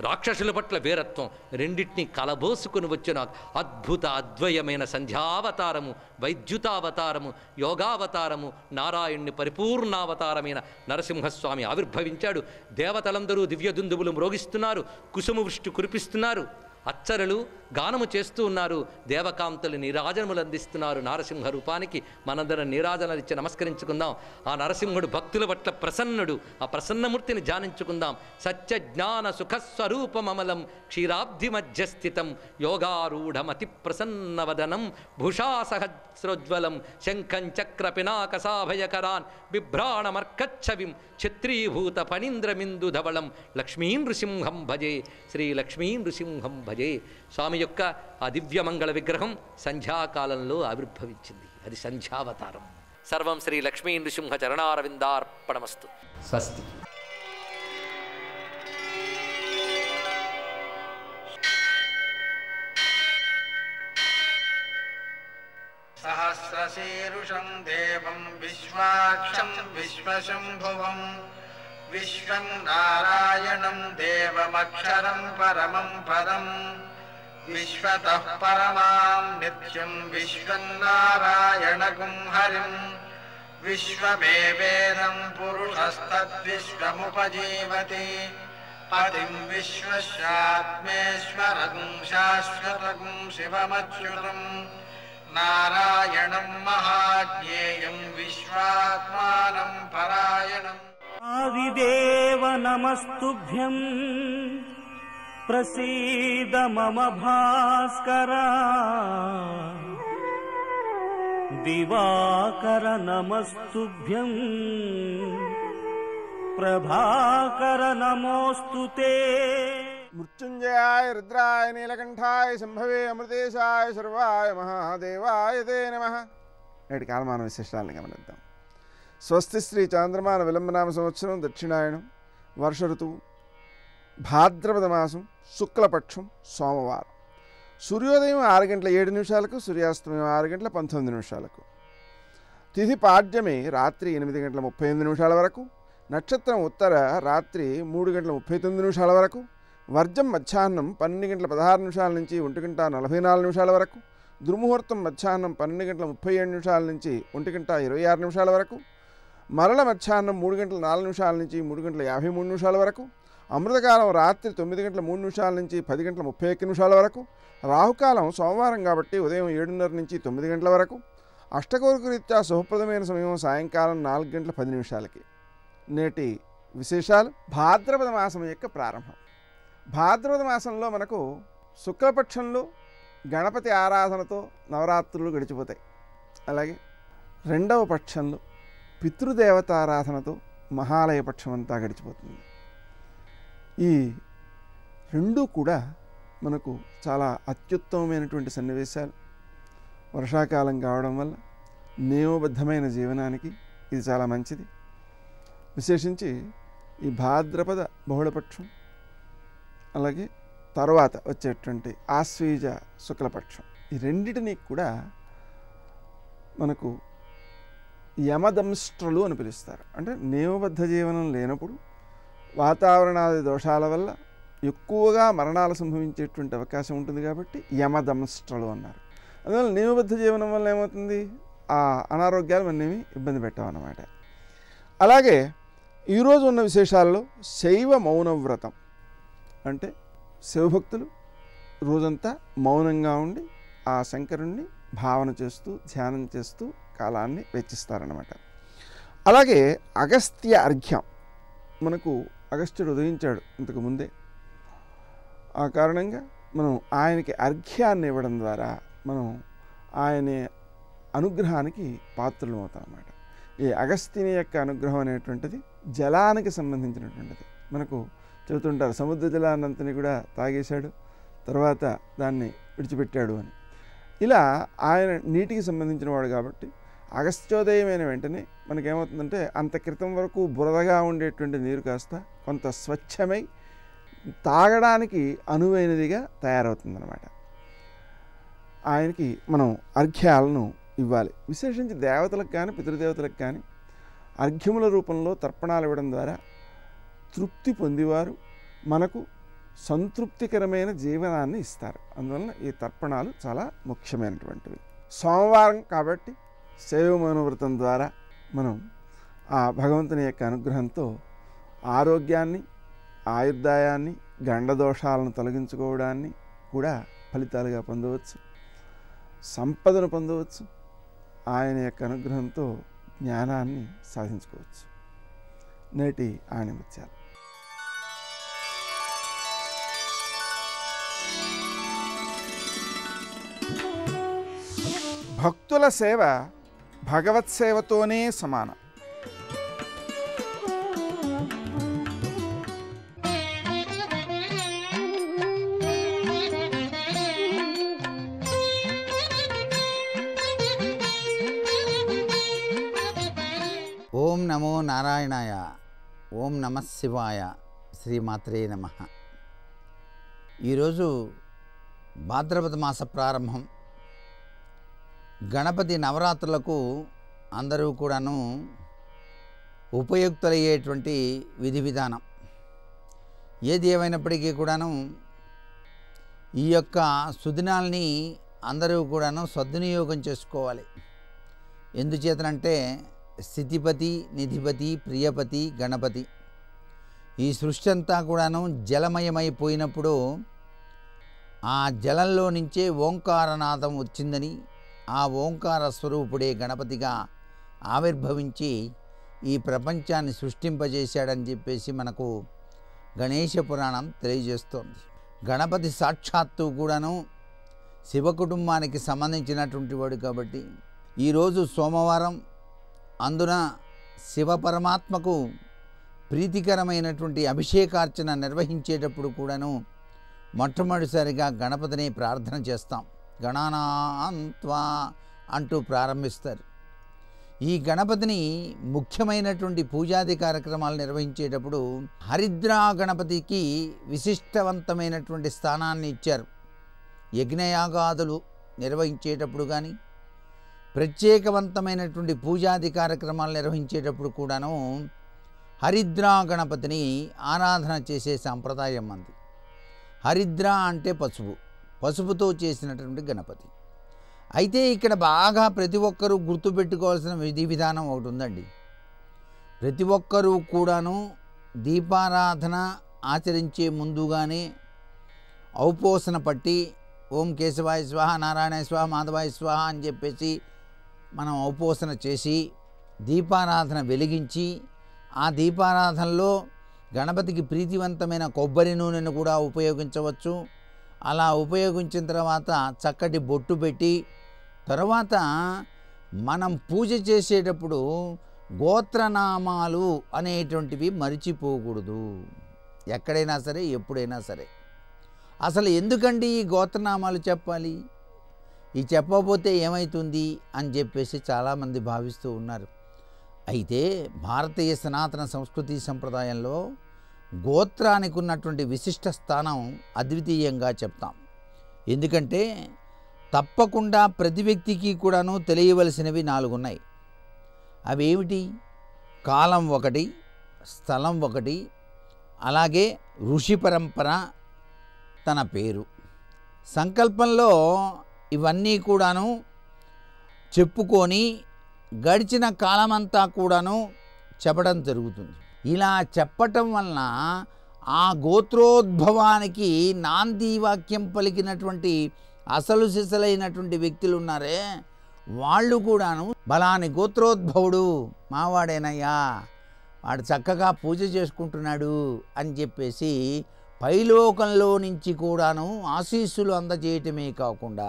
రాక్షసుల పట్ల వీరత్వం రెండింటినీ కలబోసుకుని వచ్చిన అద్భుత అద్వయమైన సంధ్యావతారము, వైద్యుతావతారము, యోగావతారము, నారాయణుని పరిపూర్ణావతారమైన నరసింహస్వామి ఆవిర్భవించాడు. దేవతలందరూ దివ్యదుందువులు మ్రోగిస్తున్నారు, కుసుమ వృష్టి కురిపిస్తున్నారు, అచ్చరులు గానము చేస్తూ ఉన్నారు, దేవకాంతలు నీరాజనములు అందిస్తున్నారు. నారసింహ రూపానికి మనందరం నీరాజనలు ఇచ్చి నమస్కరించుకుందాం. ఆ నరసింహుడు భక్తుల పట్ల ప్రసన్నుడు. ఆ ప్రసన్నమూర్తిని ధ్యానించుకుందాం. సత్య జ్ఞాన సుఖస్వరూపమమలం క్షీరాబ్ధి మధ్యస్థితం యోగారూఢమతి ప్రసన్నవదనం భూషా సహస్రోజ్వలం శంఖం చక్ర పినాక సాభయకరాన్ బిభ్రాణమర్కచ్చవిం ఛత్రీభూత ఫణీంద్రమిందు ధవళం లక్ష్మీ నృసింహం భజే శ్రీ లక్ష్మీ నృసింహం భజే. భజే. స్వామి యొక్క ఆ దివ్యమంగళ విగ్రహం సంధ్యాకాలంలో ఆవిర్భవించింది. అది సంధ్యావతారం. సర్వం శ్రీ లక్ష్మీ నృసింహ చరణారవిందార్పణమస్తు. స్వస్తి. సహస్రశీరుషం దేవం విశ్వాక్షం విశ్వశంభువం విశ్వం నారాయణం దేవమక్షరం పరమం పదం విశ్వతః పరమాం నిత్యం విశ్వం నారాయణగుం హరిం విశ్వమేవేదం పురుషస్తద్విశ్వముపజీవతి పతిం విశ్వస్యాత్మేశ్వరగుం శాశ్వతగుం శివమచ్యుతం నారాయణం మహాజ్ఞేయం విశ్వాత్మానం పరాయణం. ఆదిదేవ నమస్తుభ్యం ప్రసీద మమ భాస్కర. దివాకర నమస్తుభ్యం ప్రభాకర నమోస్తుతే. మృత్యుంజయాయ రుద్రాయ నీలకంఠాయ శంభవే అమృతేశాయ సర్వాయ మహాదేవాయ తే నమః. నేటి కాలమాన విశేషాలను గమనిద్దాం. స్వస్తి శ్రీ చాంద్రమాన విలంబనామ సంవత్సరం దక్షిణాయనం వర్ష ఋతువు భాద్రపద మాసం శుక్లపక్షం సోమవారం. సూర్యోదయం 6:07, సూర్యాస్తమయం 6:19. తిథి పాడ్యమి రాత్రి 8:38 వరకు, నక్షత్రం ఉత్తర రాత్రి 3:39 వరకు, వర్జం మధ్యాహ్నం 12:16 నుంచి 1:44 వరకు, దుర్ముహూర్తం మధ్యాహ్నం 12:37 నుంచి 1:26 వరకు, మరల మధ్యాహ్నం 3:04 నుంచి 3:53 వరకు, అమృతకాలం రాత్రి 9:03 నుంచి 10:31 వరకు, రాహుకాలం సోమవారం కాబట్టి ఉదయం 7:30 నుంచి 9 గంటల వరకు, అష్టకోరిక రీత్యా శుభప్రదమైన సమయం సాయంకాలం 4:10. నేటి విశేషాలు. భాద్రపద మాసం యొక్క ప్రారంభం. భాద్రపద మాసంలో మనకు శుక్లపక్షంలో గణపతి ఆరాధనతో నవరాత్రులు గడిచిపోతాయి. అలాగే రెండవ పక్షంలో పితృదేవతారాధనతో మహాలయ పక్షం అంతా గడిచిపోతుంది. ఈ రెండూ కూడా మనకు చాలా అత్యుత్తమమైనటువంటి సన్నివేశాలు. వర్షాకాలం కావడం వల్ల నియమబద్ధమైన జీవనానికి ఇది చాలా మంచిది. విశేషించి ఈ భాద్రపద బహుళపక్షం అలాగే తర్వాత వచ్చేటువంటి ఆశ్వీజ శుక్లపక్షం, ఈ రెండిటిని కూడా మనకు యమదంష్ట్రలు అని పిలుస్తారు. అంటే నియమబద్ధ జీవనం లేనప్పుడు వాతావరణాది దోషాల వల్ల ఎక్కువగా మరణాలు సంభవించేటువంటి అవకాశం ఉంటుంది కాబట్టి యమదంష్ట్రలు అన్నారు. అందువల్ల నియమబద్ధ జీవనం వల్ల ఏమవుతుంది, ఆ అనారోగ్యాలు మననేమి ఇబ్బంది పెట్టామన్నమాట. అలాగే ఈరోజు ఉన్న విశేషాల్లో శైవ మౌనవ్రతం అంటే శివభక్తులు రోజంతా మౌనంగా ఉండి ఆ శంకరుణ్ణి భావన చేస్తూ ధ్యానం చేస్తూ కాలాన్ని వెచ్చిస్తారన్నమాట. అలాగే అగస్త్య అర్ఘ్యం, మనకు అగస్త్యుడు ఉదయించాడు ఇంతకు ముందే. ఆ కారణంగా మనం ఆయనకి అర్ఘ్యాన్ని ఇవ్వడం ద్వారా మనం ఆయన అనుగ్రహానికి పాత్రలు అవుతాం అన్నమాట. ఈ అగస్త్యుని యొక్క అనుగ్రహం అనేటువంటిది జలానికి సంబంధించినటువంటిది. మనకు చెబుతుంటారు సముద్ర జలాన్నంతని కూడా తాగేశాడు, తర్వాత దాన్ని విడిచిపెట్టాడు అని. ఇలా ఆయన నీటికి సంబంధించిన వాడు కాబట్టి అగస్త్యోదయమైన వెంటనే మనకేమవుతుందంటే అంత క్రితం వరకు బురదగా ఉండేటువంటి నీరు కాస్త కొంత స్వచ్ఛమై తాగడానికి అనువైనదిగా తయారవుతుందన్నమాట. ఆయనకి మనం అర్ఘ్యాలను ఇవ్వాలి. విశేషించి దేవతలకు కానీ పితృదేవతలకు కానీ అర్ఘ్యముల రూపంలో తర్పణాలు ఇవ్వడం ద్వారా తృప్తి పొందేవారు మనకు సంతృప్తికరమైన జీవనాన్ని ఇస్తారు. అందువలన ఈ తర్పణాలు చాలా ముఖ్యమైనటువంటివి. సోమవారం కాబట్టి శైవమౌన వ్రతం ద్వారా మనం ఆ భగవంతుని యొక్క అనుగ్రహంతో ఆరోగ్యాన్ని, ఆయుర్దాయాన్ని, గండదోషాలను తొలగించుకోవడాన్ని కూడా ఫలితాలుగా పొందవచ్చు, సంపదను పొందవచ్చు, ఆయన యొక్క అనుగ్రహంతో జ్ఞానాన్ని సాధించుకోవచ్చు. నేటి ఆణిముత్యాలు. భక్తుల సేవ భగవత్ సేవతోనే సమానం. నమో నారాయణాయ. ఓం నమః శివాయ. శ్రీమాత్రే నమః. ఈరోజు భాద్రపద మాస ప్రారంభం. గణపతి నవరాత్రులకు అందరూ కూడాను ఉపయుక్తులయ్యేటువంటి విధి విధానం. ఏది ఏమైనప్పటికీ కూడాను ఈ యొక్క సుదినాల్ని అందరూ కూడాను సద్వినియోగం చేసుకోవాలి. ఎందుచేతనంటే స్థితిపతి, నిధిపతి, ప్రియపతి, గణపతి ఈ సృష్టి అంతా కూడాను జలమయమైపోయినప్పుడు ఆ జలంలో నుంచే ఓంకారనాదం వచ్చిందని, ఆ ఓంకార స్వరూపుడే గణపతిగా ఆవిర్భవించి ఈ ప్రపంచాన్ని సృష్టింపజేశాడని చెప్పేసి మనకు గణేశ పురాణం తెలియజేస్తోంది. గణపతి సాక్షాత్తు కూడాను శివ కుటుంబానికి సంబంధించినటువంటి వాడు కాబట్టి ఈరోజు సోమవారం, అందున శివ పరమాత్మకు ప్రీతికరమైనటువంటి అభిషేకార్చన నిర్వహించేటప్పుడు కూడాను మొట్టమొదటిసారిగా గణపతిని ప్రార్థన చేస్తాం. గణానాన్త్వా అంటూ ప్రారంభిస్తారు. ఈ గణపతిని ముఖ్యమైనటువంటి పూజాది కార్యక్రమాలు నిర్వహించేటప్పుడు హరిద్రా గణపతికి విశిష్టవంతమైనటువంటి స్థానాన్ని ఇచ్చారు. యజ్ఞయాగాదులు నిర్వహించేటప్పుడు కానీ, ప్రత్యేకవంతమైనటువంటి పూజాది కార్యక్రమాలు నిర్వహించేటప్పుడు కూడాను హరిద్రా గణపతిని ఆరాధన చేసే సాంప్రదాయం మంది. హరిద్ర అంటే పసుపు, పసుపుతో చేసినటువంటి గణపతి. అయితే ఇక్కడ బాగా ప్రతి ఒక్కరూ గుర్తుపెట్టుకోవాల్సిన విధి విధానం ఒకటి ఉందండి. ప్రతి ఒక్కరూ కూడాను దీపారాధన ఆచరించే ముందుగానే ఔపోసన పట్టి ఓం కేశవాయ స్వాహ, నారాయణాయ స్వాహ, మాధవాయ స్వాహ అని చెప్పేసి మనం ఔపోసన చేసి దీపారాధన వెలిగించి, ఆ దీపారాధనలో గణపతికి ప్రీతివంతమైన కొబ్బరి నూనెను కూడా ఉపయోగించవచ్చు. అలా ఉపయోగించిన తర్వాత చక్కటి బొట్టు పెట్టి, తర్వాత మనం పూజ చేసేటప్పుడు గోత్రనామాలు అనేటువంటివి మరిచిపోకూడదు. ఎక్కడైనా సరే, ఎప్పుడైనా సరే. అసలు ఎందుకండి ఈ గోత్రనామాలు చెప్పాలి? ఈ చెప్పకపోతే ఏమవుతుంది అని చెప్పేసి చాలామంది భావిస్తూ ఉన్నారు. అయితే భారతీయ సనాతన సంస్కృతి సంప్రదాయంలో గోత్రానికి ఉన్నటువంటి విశిష్ట స్థానం అద్వితీయంగా చెప్తాం. ఎందుకంటే తప్పకుండా ప్రతి వ్యక్తికి కూడాను తెలియవలసినవి 4 ఉన్నాయి. అవి ఏమిటి? కాలం ఒకటి, స్థలం ఒకటి, అలాగే ఋషి పరంపర, తన పేరు. సంకల్పంలో ఇవన్నీ కూడాను చెప్పుకొని గడిచిన కాలమంతా కూడాను చెప్పడం జరుగుతుంది. ఇలా చెప్పటం వలన ఆ గోత్రోద్భవానికి నాంది వాక్యం పలికినటువంటి అసలు సిసలైనటువంటి వ్యక్తులు ఉన్నారే, వాళ్ళు కూడాను బలాని గోత్రోద్భవుడు మావాడేనయ్యా, వాడు చక్కగా పూజ చేసుకుంటున్నాడు అని చెప్పేసి పైలోకంలో నుంచి కూడాను ఆశీస్సులు అందజేయటమే కాకుండా,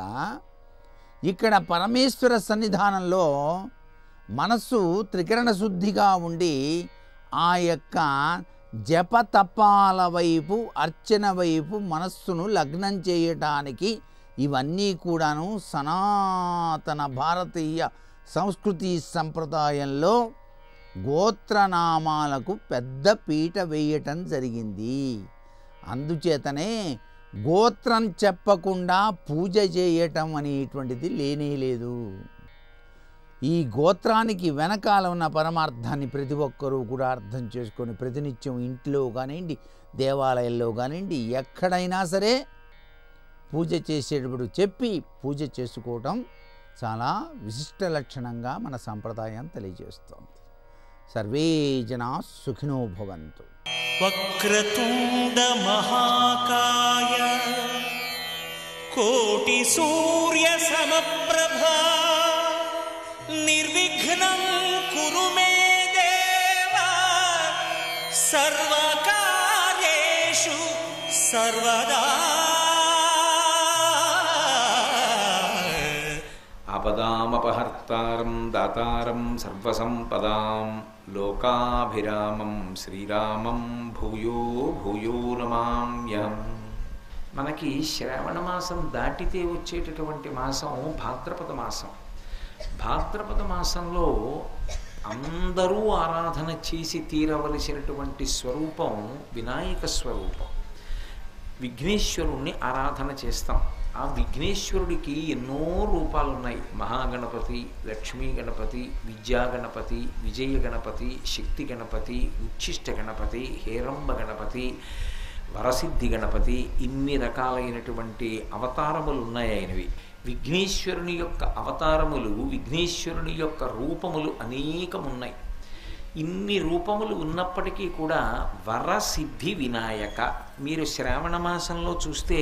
ఇక్కడ పరమేశ్వర సన్నిధానంలో మనస్సు త్రికరణ శుద్ధిగా ఉండి ఆ యొక్క జపతపాల వైపు, అర్చన వైపు మనస్సును లగ్నం చేయటానికి ఇవన్నీ కూడాను సనాతన భారతీయ సంస్కృతి సంప్రదాయంలో గోత్రనామాలకు పెద్ద పీట వేయటం జరిగింది. అందుచేతనే గోత్రం చెప్పకుండా పూజ చేయటం అనేటువంటిది లేనే లేదు. ఈ గోత్రానికి వెనకాల ఉన్న పరమార్థాన్ని ప్రతి ఒక్కరూ కూడా అర్థం చేసుకొని ప్రతినిత్యం ఇంట్లో కానివ్వండి, దేవాలయంలో కానివ్వండి, ఎక్కడైనా సరే పూజ చేసేటప్పుడు చెప్పి పూజ చేసుకోవటం చాలా విశిష్ట లక్షణంగా మన సంప్రదాయం తెలియజేస్తోంది. సర్వే జనా సుఖినో భవంతు. వక్రతుండ మహాకాయ కోటి సూర్య సమప్రభా నిర్విఘ్నం కురు మే దేవ సర్వకార్యేషు సర్వదా. ఆపదామపహర్తారం దాతారం సర్వసంపదాం లోకాభిరామం శ్రీరామం భూయో భూయో నమామ్యహం. మనకి శ్రావణ మాసం దాటితే వచ్చేటటువంటి మాసం భాద్రపద మాసం. భాద్రపద మాసంలో అందరూ ఆరాధన చేసి తీరవలసినటువంటి స్వరూపం వినాయక స్వరూపం. విఘ్నేశ్వరుణ్ణి ఆరాధన చేస్తాం. ఆ విఘ్నేశ్వరుడికి ఎన్నో రూపాలు ఉన్నాయి. మహాగణపతి, లక్ష్మీ గణపతి, విద్యా గణపతి, విజయ గణపతి, శక్తి గణపతి, ఉచ్ఛిష్ట గణపతి, హేరంబ గణపతి, వరసిద్ధి గణపతి, ఇన్ని రకాలైనటువంటి అవతారములు ఉన్నాయి ఆయనవి. విఘ్నేశ్వరుని యొక్క అవతారములు, విఘ్నేశ్వరుని యొక్క రూపములు అనేకమున్నాయి. ఇన్ని రూపములు ఉన్నప్పటికీ కూడా వరసిద్ధి వినాయక, మీరు శ్రావణ మాసంలో చూస్తే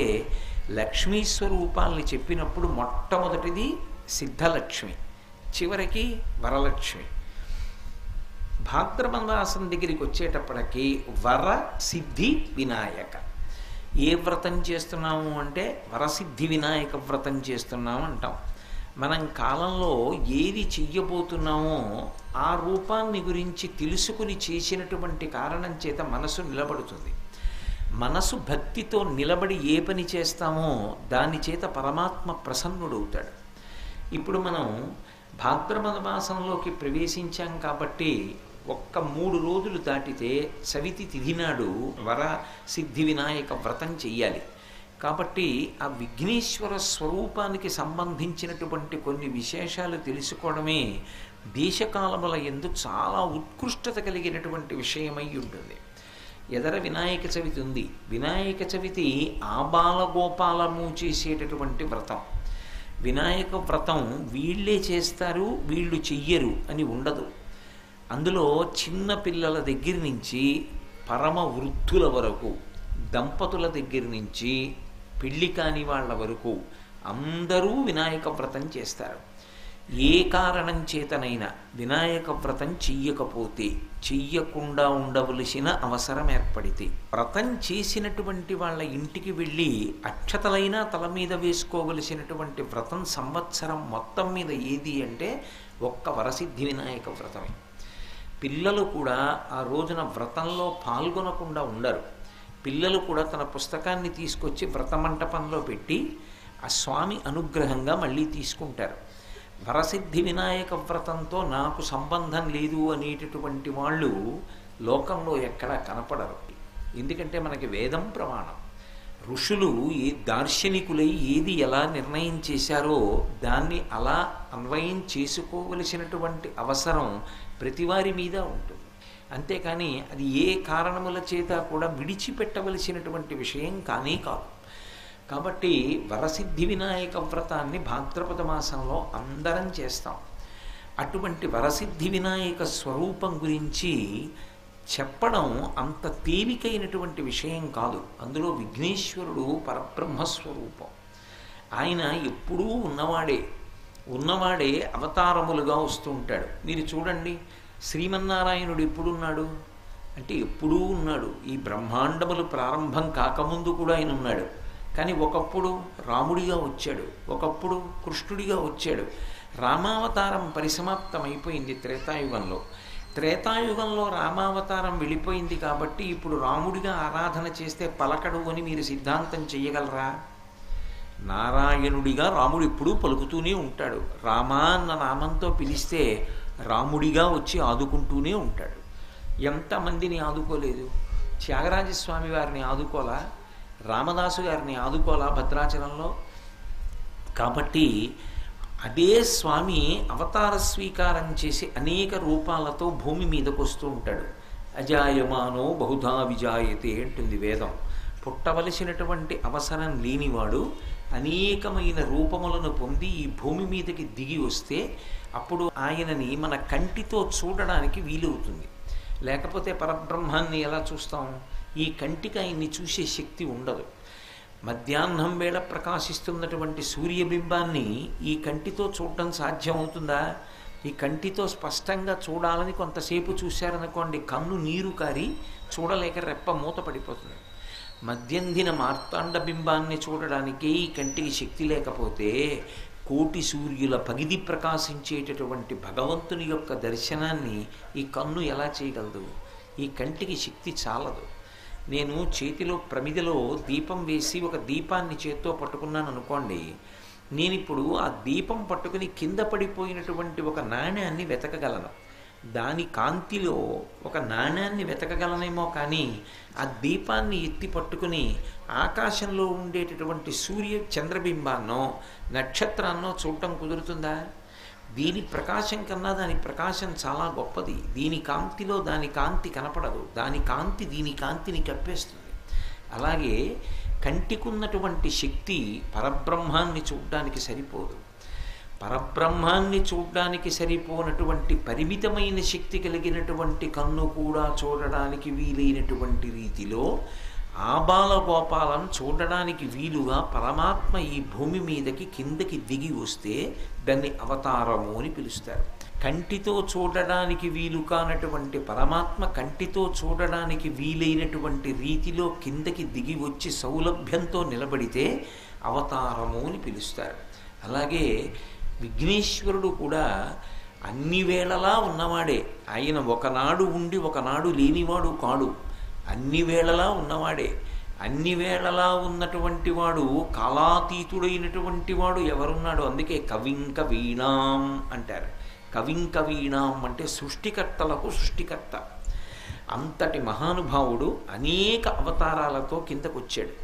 లక్ష్మీ స్వరూపాల్ని చెప్పినప్పుడు మొట్టమొదటిది సిద్ధలక్ష్మి, చివరికి వరలక్ష్మి. భాద్రపద మాసం దగ్గరికి వచ్చేటప్పటికి వర సిద్ధి వినాయక. ఏ వ్రతం చేస్తున్నాము అంటే వరసిద్ధి వినాయక వ్రతం చేస్తున్నాము అంటాం. మనం కాలంలో ఏది చెయ్యబోతున్నామో ఆ రూపాన్ని గురించి తెలుసుకుని చేసినటువంటి కారణం చేత మనసు నిలబడుతుంది. మనసు భక్తితో నిలబడి ఏ పని చేస్తామో దాని చేత పరమాత్మ ప్రసన్నుడవుతాడు. ఇప్పుడు మనం భాద్రపద మాసంలోకి ప్రవేశించాం కాబట్టి ఒక్క 3 రోజులు దాటితే చవితి తిథి నాడు వర సిద్ధి వినాయక వ్రతం చెయ్యాలి. కాబట్టి ఆ విఘ్నేశ్వర స్వరూపానికి సంబంధించినటువంటి కొన్ని విశేషాలు తెలుసుకోవడమే దేశకాలముల యందు చాలా ఉత్కృష్టత కలిగినటువంటి విషయమై ఉంటుంది. ఎదర వినాయక చవితి ఉంది. వినాయక చవితి ఆబాలగోపాలము చేసేటటువంటి వ్రతం. వినాయక వ్రతం వీళ్ళే చేస్తారు, వీళ్ళు చెయ్యరు అని ఉండదు. అందులో చిన్న పిల్లల దగ్గర నుంచి పరమ వృద్ధుల వరకు, దంపతుల దగ్గర నుంచి పెళ్లి కాని వాళ్ళ వరకు అందరూ వినాయక వ్రతం చేస్తారు. ఏ కారణం చేతనైనా వినాయక వ్రతం చెయ్యకపోతే, చెయ్యకుండా ఉండవలసిన అవసరం ఏర్పడితే వ్రతం చేసినటువంటి వాళ్ళ ఇంటికి వెళ్ళి అక్షతలైనా తల మీద వేసుకోవలసినటువంటి వ్రతం సంవత్సరం మొత్తం మీద ఏది అంటే ఒక్క వరసిద్ధి వినాయక వ్రతమే. పిల్లలు కూడా ఆ రోజున వ్రతంలో పాల్గొనకుండా ఉండరు. పిల్లలు కూడా తన పుస్తకాన్ని తీసుకొచ్చి వ్రతమంటపంలో పెట్టి ఆ స్వామి అనుగ్రహంగా మళ్ళీ తీసుకుంటారు. వరసిద్ధి వినాయక వ్రతంతో నాకు సంబంధం లేదు అనేటటువంటి వాళ్ళు లోకంలో ఎక్కడా కనపడరు. ఎందుకంటే మనకి వేదం ప్రమాణం. ఋషులు ఏ దార్శనికులై ఏది ఎలా నిర్ణయం చేశారో దాన్ని అలా అన్వయం చేసుకోవలసినటువంటి అవసరం ప్రతివారి మీద ఉంటుంది. అంతేకాని అది ఏ కారణముల చేత కూడా విడిచిపెట్టవలసినటువంటి విషయం కానీ కాదు. కాబట్టి వరసిద్ధి వినాయక వ్రతాన్ని భాద్రపద మాసంలో అందరం చేస్తాం. అటువంటి వరసిద్ధి వినాయక స్వరూపం గురించి చెప్పడం అంత తేలికైనటువంటి విషయం కాదు. అందులో విఘ్నేశ్వరుడు పరబ్రహ్మస్వరూపం. ఆయన ఎప్పుడూ ఉన్నవాడే అవతారములుగా వస్తూ ఉంటాడు. మీరు చూడండి, శ్రీమన్నారాయణుడు ఎప్పుడున్నాడు అంటే ఎప్పుడూ ఉన్నాడు. ఈ బ్రహ్మాండములు ప్రారంభం కాకముందు కూడా ఆయన ఉన్నాడు. కానీ ఒకప్పుడు రాముడిగా వచ్చాడు, ఒకప్పుడు కృష్ణుడిగా వచ్చాడు. రామావతారం పరిసమాప్తమైపోయింది త్రేతాయుగంలో. త్రేతాయుగంలో రామావతారం వెళ్ళిపోయింది కాబట్టి ఇప్పుడు రాముడిగా ఆరాధన చేస్తే పలకడు అని మీరు సిద్ధాంతం చెయ్యగలరా? నారాయణుడిగా రాముడు ఎప్పుడూ పలుకుతూనే ఉంటాడు. రామా అన్న నామంతో పిలిస్తే రాముడిగా వచ్చి ఆదుకుంటూనే ఉంటాడు. ఎంతమందిని ఆదుకోలేదు? త్యాగరాజస్వామి వారిని ఆదుకోలా? రామదాసు గారిని ఆదుకోలా భద్రాచలంలో? కాబట్టి అదే స్వామి అవతార స్వీకారం చేసి అనేక రూపాలతో భూమి మీదకు వస్తూ ఉంటాడు. అజాయమానో బహుధా విజాయతే అంటుంది వేదం. పుట్టవలసినటువంటి అవసరం లేనివాడు అనేకమైన రూపములను పొంది ఈ భూమి మీదకి దిగి వస్తే అప్పుడు ఆయనని మన కంటితో చూడడానికి వీలవుతుంది. లేకపోతే పరబ్రహ్మాన్ని ఎలా చూస్తాం? ఈ కంటికి ఆయన్ని చూసే శక్తి ఉండదు. మధ్యాహ్నం వేళ ప్రకాశిస్తున్నటువంటి సూర్యబింబాన్ని ఈ కంటితో చూడటం సాధ్యమవుతుందా? ఈ కంటితో స్పష్టంగా చూడాలని కొంతసేపు చూశారనుకోండి, కన్ను నీరు కారి చూడలేక రెప్ప మూత పడిపోతుంది. మధ్యందిన మార్తాండ బింబాన్ని చూడడానికి ఈ కంటికి శక్తి లేకపోతే కోటి సూర్యుల పగిది ప్రకాశించేటటువంటి భగవంతుని యొక్క దర్శనాన్ని ఈ కన్ను ఎలా చేయగలదు? ఈ కంటికి శక్తి చాలదు. నేను చేతిలో ప్రమిదలో దీపం వేసి ఒక దీపాన్ని చేత్తో పట్టుకున్నాను అనుకోండి, నేను ఇప్పుడు ఆ దీపం పట్టుకుని కింద పడిపోయినటువంటి ఒక నాణ్యాన్ని వెతకగలను. దాని కాంతిలో ఒక నాణ్యాన్ని వెతకగలనేమో కానీ ఆ దీపాన్ని ఎత్తి పట్టుకుని ఆకాశంలో ఉండేటటువంటి సూర్య చంద్రబింబాన్నో నక్షత్రాన్నో చూడటం కుదురుతుందా? దీని ప్రకాశం కన్నా దాని ప్రకాశం చాలా గొప్పది. దీని కాంతిలో దాని కాంతి కనపడదు, దాని కాంతి దీని కాంతిని కప్పేస్తుంది. అలాగే కంటికున్నటువంటి శక్తి పరబ్రహ్మాన్ని చూడడానికి సరిపోదు. పరబ్రహ్మాన్ని చూడడానికి సరిపోనటువంటి పరిమితమైన శక్తి కలిగినటువంటి కన్ను కూడా చూడడానికి వీలైనటువంటి రీతిలో ఆబాలగోపాలను చూడడానికి వీలుగా పరమాత్మ ఈ భూమి మీదకి కిందకి దిగి వస్తే దాన్ని అవతారము అని పిలుస్తారు. కంటితో చూడడానికి వీలు కానటువంటి పరమాత్మ కంటితో చూడడానికి వీలైనటువంటి రీతిలో కిందకి దిగి వచ్చి సౌలభ్యంతో నిలబడితే అవతారము అని పిలుస్తారు. అలాగే విఘ్నేశ్వరుడు కూడా అన్ని వేళలా ఉన్నవాడే. ఆయన ఒకనాడు ఉండి ఒకనాడు లేనివాడు కాడు, అన్ని వేళలా ఉన్నవాడే. అన్ని వేళలా ఉన్నటువంటి వాడు కాలాతీతుడైనటువంటి వాడు ఎవరున్నాడు? అందుకే కవింక వీణాం అంటారు. కవింక వీణాం అంటే సృష్టికర్తలకు సృష్టికర్త. అంతటి మహానుభావుడు అనేక అవతారాలతో కిందకొచ్చాడు.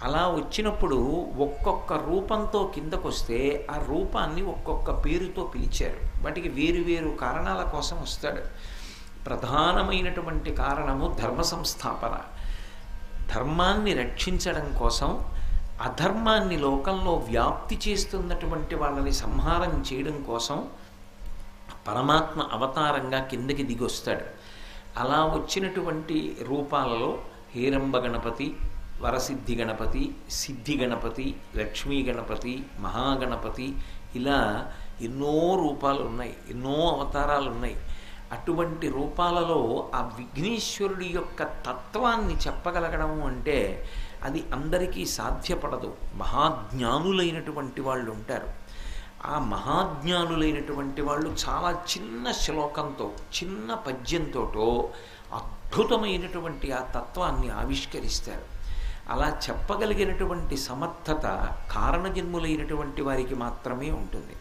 అలా వచ్చినప్పుడు ఒక్కొక్క రూపంతో కిందకొస్తే ఆ రూపాన్ని ఒక్కొక్క పేరుతో పిలిచారు. వాటికి వేరు వేరు కారణాల కోసం వస్తాడు. ప్రధానమైనటువంటి కారణము ధర్మ సంస్థాపన. ధర్మాన్ని రక్షించడం కోసం, అధర్మాన్ని లోకంలో వ్యాప్తి చేస్తున్నటువంటి వాళ్ళని సంహారం చేయడం కోసం పరమాత్మ అవతారంగా కిందకి దిగొస్తాడు. అలా వచ్చినటువంటి రూపాలలో హేరంబ గణపతి, వరసిద్ధి గణపతి, సిద్ధి గణపతి, లక్ష్మీ గణపతి, మహాగణపతి, ఇలా ఎన్నో రూపాలు ఉన్నాయి, ఎన్నో అవతారాలు ఉన్నాయి. అటువంటి రూపాలలో ఆ విఘ్నేశ్వరుడి యొక్క తత్వాన్ని చెప్పగలగడము అంటే అది అందరికీ సాధ్యపడదు. మహాజ్ఞానులైనటువంటి వాళ్ళు ఉంటారు. ఆ మహాజ్ఞానులైనటువంటి వాళ్ళు చాలా చిన్న శ్లోకంతో, చిన్న పద్యంతోటో అద్భుతమైనటువంటి ఆ తత్వాన్ని ఆవిష్కరిస్తారు. అలా చెప్పగలిగినటువంటి సమర్థత కారణజన్ములైనటువంటి వారికి మాత్రమే ఉంటుంది.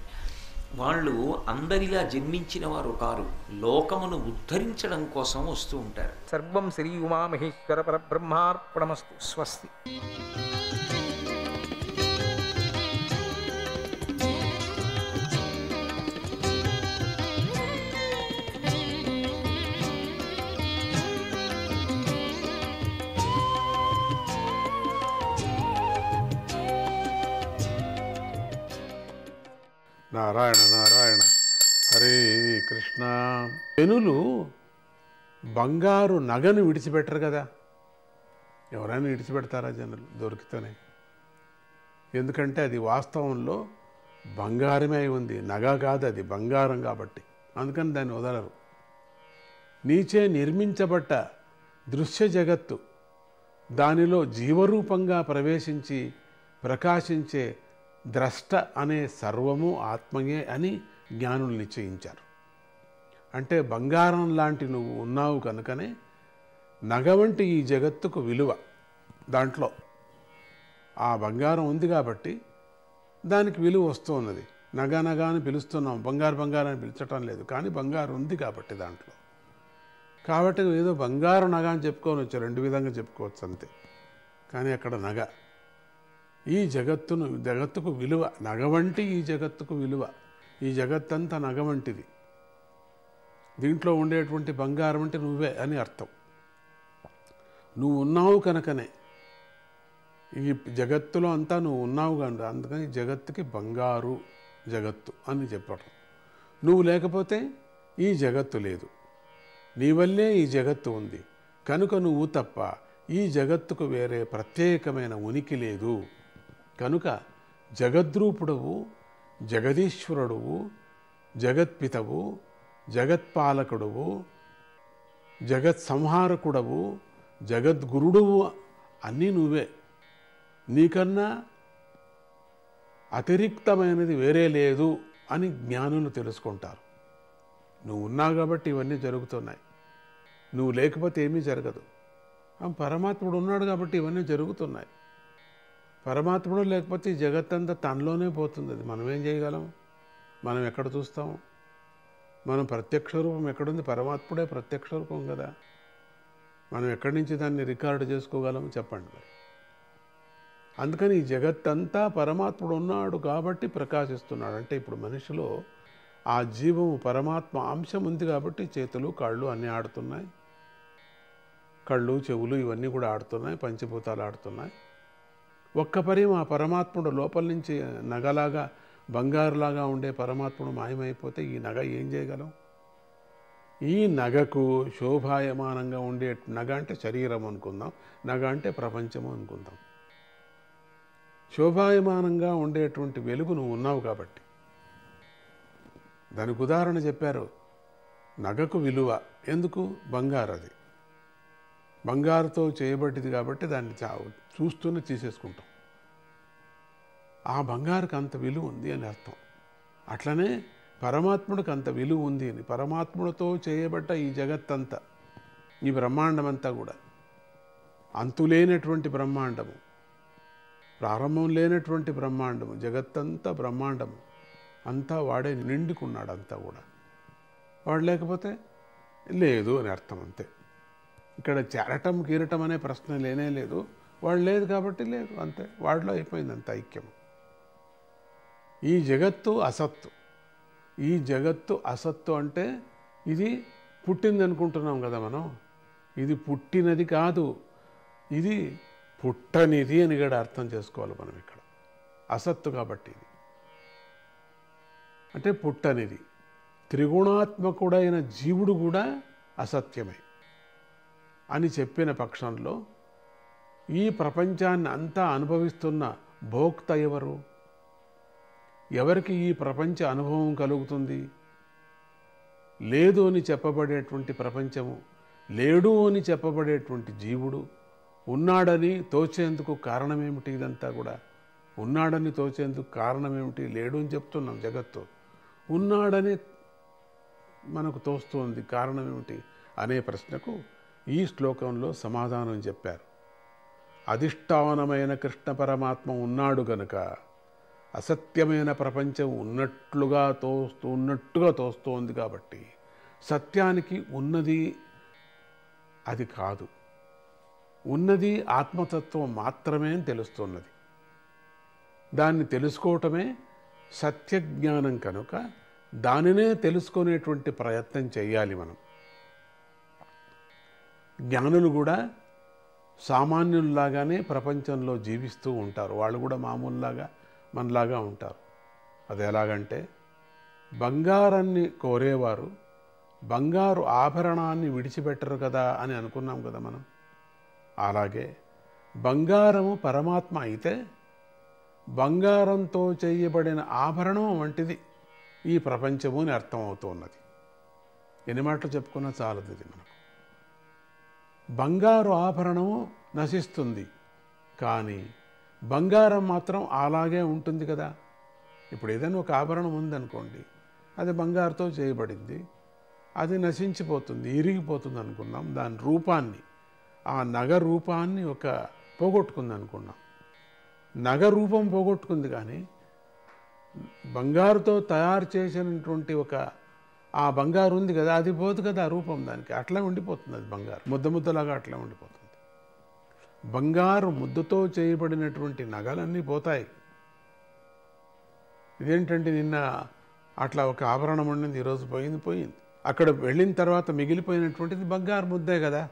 వాళ్ళు అందరిలా జన్మించిన వారు కారు, లోకమును ఉద్ధరించడం కోసం వస్తూ ఉంటారు. సర్వం శ్రీ ఉమామహేశ్వర పరబ్రహ్మార్పణమస్తు. స్వస్తి. నారాయణ నారాయణ హరే కృష్ణ. జనులు బంగారు నగను విడిచిపెట్టరు కదా. ఎవరైనా విడిచిపెడతారా? జనులు దొరికితేనే. ఎందుకంటే అది వాస్తవంలో బంగారమే ఉంది, నగ కాదు, అది బంగారం కాబట్టి. అందుకని దాన్ని వదలరు. నీచే నిర్మించబడ్డ దృశ్య జగత్తు, దానిలో జీవరూపంగా ప్రవేశించి ప్రకాశించే ద్రష్ట అనే సర్వము ఆత్మయే అని జ్ఞానులు నిశ్చయించారు. అంటే బంగారం లాంటి నువ్వు ఉన్నావు కనుకనే నగ వంటి ఈ జగత్తుకు విలువ. దాంట్లో ఆ బంగారం ఉంది కాబట్టి దానికి విలువ వస్తూ ఉన్నది. నగ నగ అని పిలుస్తున్నాం, బంగారు బంగారం అని పిలిచటం లేదు. కానీ బంగారం ఉంది కాబట్టి దాంట్లో. కాబట్టి ఏదో బంగారు నగ అని చెప్పుకోవచ్చు, రెండు విధంగా చెప్పుకోవచ్చు అంతే. కానీ అక్కడ నగ, ఈ జగత్తుకు విలువ. నగ వంటి ఈ జగత్తుకు విలువ. ఈ జగత్తంతా నగ వంటిది. దీంట్లో ఉండేటువంటి బంగారం అంటే నువ్వే అని అర్థం. నువ్వు ఉన్నావు కనుకనే ఈ జగత్తులో అంతా నువ్వు ఉన్నావు కనుక అందుకని జగత్తుకి బంగారు జగత్తు అని చెప్పటం. నువ్వు లేకపోతే ఈ జగత్తు లేదు. నీ వల్లే ఈ జగత్తు ఉంది కనుక నువ్వు తప్ప ఈ జగత్తుకు వేరే ప్రత్యేకమైన ఉనికి లేదు. కనుక జగద్రూపుడవు, జగదీశ్వరుడువు, జగత్పితవు, జగత్పాలకుడువు, జగత్ సంహారకుడవు, జగద్గురుడువు అన్నీ నువ్వే. నీకన్నా అతిరిక్తమైనది వేరే లేదు అని జ్ఞానులు తెలుసుకుంటారు. నువ్వు ఉన్నావు కాబట్టి ఇవన్నీ జరుగుతున్నాయి. నువ్వు లేకపోతే ఏమీ జరగదు. పరమాత్ముడు ఉన్నాడు కాబట్టి ఇవన్నీ జరుగుతున్నాయి. పరమాత్ముడు లేకపోతే ఈ జగత్తంతా తనలోనే పోతుంది. అది మనం ఏం చేయగలం? మనం ఎక్కడ చూస్తాం? మనం ప్రత్యక్ష రూపం ఎక్కడుంది? పరమాత్ముడే ప్రత్యక్ష రూపం కదా. మనం ఎక్కడి నుంచి దాన్ని రికార్డు చేసుకోగలం చెప్పండి మరి. అందుకని ఈ జగత్తంతా పరమాత్ముడు ఉన్నాడు కాబట్టి ప్రకాశిస్తున్నాడు. అంటే ఇప్పుడు మనిషిలో ఆ జీవము పరమాత్మ అంశం ఉంది కాబట్టి చేతులు కాళ్ళు అన్నీ ఆడుతున్నాయి, కళ్ళు చెవులు ఇవన్నీ కూడా ఆడుతున్నాయి, పంచభూతాలు ఆడుతున్నాయి. ఒక్క పరి ఆ పరమాత్ముడు లోపల నుంచి నగలాగా బంగారులాగా ఉండే పరమాత్ముడు మాయమైపోతే ఈ నగ ఏం చేయగలం? ఈ నగకు శోభాయమానంగా ఉండే నగ అంటే శరీరం అనుకుందాం, నగ అంటే ప్రపంచము అనుకుందాం. శోభాయమానంగా ఉండేటువంటి వెలుగు నువ్వు ఉన్నావు కాబట్టి. దానికి ఉదాహరణ చెప్పారు. నగకు విలువ ఎందుకు? బంగారు. అది బంగారుతో చేయబడ్డది కాబట్టి దాన్ని చూస్తూనే తీసేసుకుంటాం. ఆ బంగారుకి అంత విలువ ఉంది అని అర్థం. అట్లనే పరమాత్ముడికి అంత విలువ ఉంది అని. పరమాత్ముడితో చేయబడ్డ ఈ జగత్తంతా, ఈ బ్రహ్మాండమంతా కూడా అంతులేనటువంటి బ్రహ్మాండము, ప్రారంభం లేనటువంటి బ్రహ్మాండము, జగత్తంతా బ్రహ్మాండము అంతా వాడే నిండుకున్నాడు. అంతా కూడా వాడు లేకపోతే లేదు అని అర్థం. అంతే. ఇక్కడ చేరటం కీరటం అనే ప్రశ్న లేనే లేదు. వాడు లేదు కాబట్టి లేదు, అంతే. వాడిలో అయిపోయింది అంత ఐక్యము. ఈ జగత్తు అసత్తు. ఈ జగత్తు అసత్తు అంటే ఇది పుట్టింది అనుకుంటున్నాం కదా మనం. ఇది పుట్టినది కాదు, ఇది పుట్టనిది అని కూడా అర్థం చేసుకోవాలి మనం. ఇక్కడ అసత్తు కాబట్టి ఇది అంటే పుట్టనిది. త్రిగుణాత్మకుడైన జీవుడు కూడా అసత్యమే అని చెప్పిన పక్షంలో ఈ ప్రపంచాన్ని అంతా అనుభవిస్తున్న భోక్త ఎవరు? ఎవరికి ఈ ప్రపంచ అనుభవం కలుగుతుంది? లేదు అని చెప్పబడేటువంటి ప్రపంచము, లేడు అని చెప్పబడేటువంటి జీవుడు, ఉన్నాడని తోచేందుకు కారణమేమిటి? ఇదంతా కూడా ఉన్నాడని తోచేందుకు కారణమేమిటి? లేడు అని చెప్తున్నాం జగత్తు, ఉన్నాడని మనకు తోస్తోంది, కారణమేమిటి అనే ప్రశ్నకు ఈ శ్లోకంలో సమాధానం చెప్పారు. అధిష్టానమైన కృష్ణ పరమాత్మ ఉన్నాడు గనుక అసత్యమైన ప్రపంచం ఉన్నట్టుగా తోస్తోంది కాబట్టి సత్యానికి ఉన్నది అది కాదు, ఉన్నది ఆత్మతత్వం మాత్రమే అని తెలుస్తున్నది. దాన్ని తెలుసుకోవటమే సత్యజ్ఞానం కనుక దానినే తెలుసుకునేటువంటి ప్రయత్నం చేయాలి మనం. జ్ఞానులు కూడా సామాన్యుల్లాగానే ప్రపంచంలో జీవిస్తూ ఉంటారు. వాళ్ళు కూడా మామూలులాగా మనలాగా ఉంటారు. అది ఎలాగంటే, బంగారాన్ని కోరేవారు బంగారు ఆభరణాన్ని విడిచిపెట్టరు కదా అని అనుకున్నాం కదా మనం. అలాగే బంగారము పరమాత్మ అయితే బంగారంతో చేయబడిన ఆభరణం వంటిది ఈ ప్రపంచము అని అర్థమవుతున్నది. ఎన్ని మాటలు చెప్పుకున్నా చాలదు ఇది మనకు. బంగారు ఆభరణము నశిస్తుంది, కానీ బంగారం మాత్రం అలాగే ఉంటుంది కదా. ఇప్పుడు ఏదైనా ఒక ఆభరణం ఉందనుకోండి, అది బంగారుతో చేయబడింది, అది నశించిపోతుంది, ఇరిగిపోతుంది అనుకున్నాం. దాని రూపాన్ని, ఆ నగ రూపాన్ని పోగొట్టుకుంది అనుకున్నాం. నగ రూపం పోగొట్టుకుంది, కానీ బంగారుతో తయారు చేసినటువంటి ఆ బంగారు ఉంది కదా, అది పోదు కదా ఆ రూపం. దానికి అట్లా ఉండిపోతుంది. అది బంగారు ముద్దలాగా అట్లా ఉండిపోతుంది. బంగారు ముద్దతో చేయబడినటువంటి నగలన్నీ పోతాయి. ఇదేంటంటే నిన్న అట్లా ఒక ఆభరణం ఉండింది, ఈరోజు పోయింది. అక్కడ వెళ్ళిన తర్వాత మిగిలిపోయినటువంటిది బంగారు ముద్దే కదా.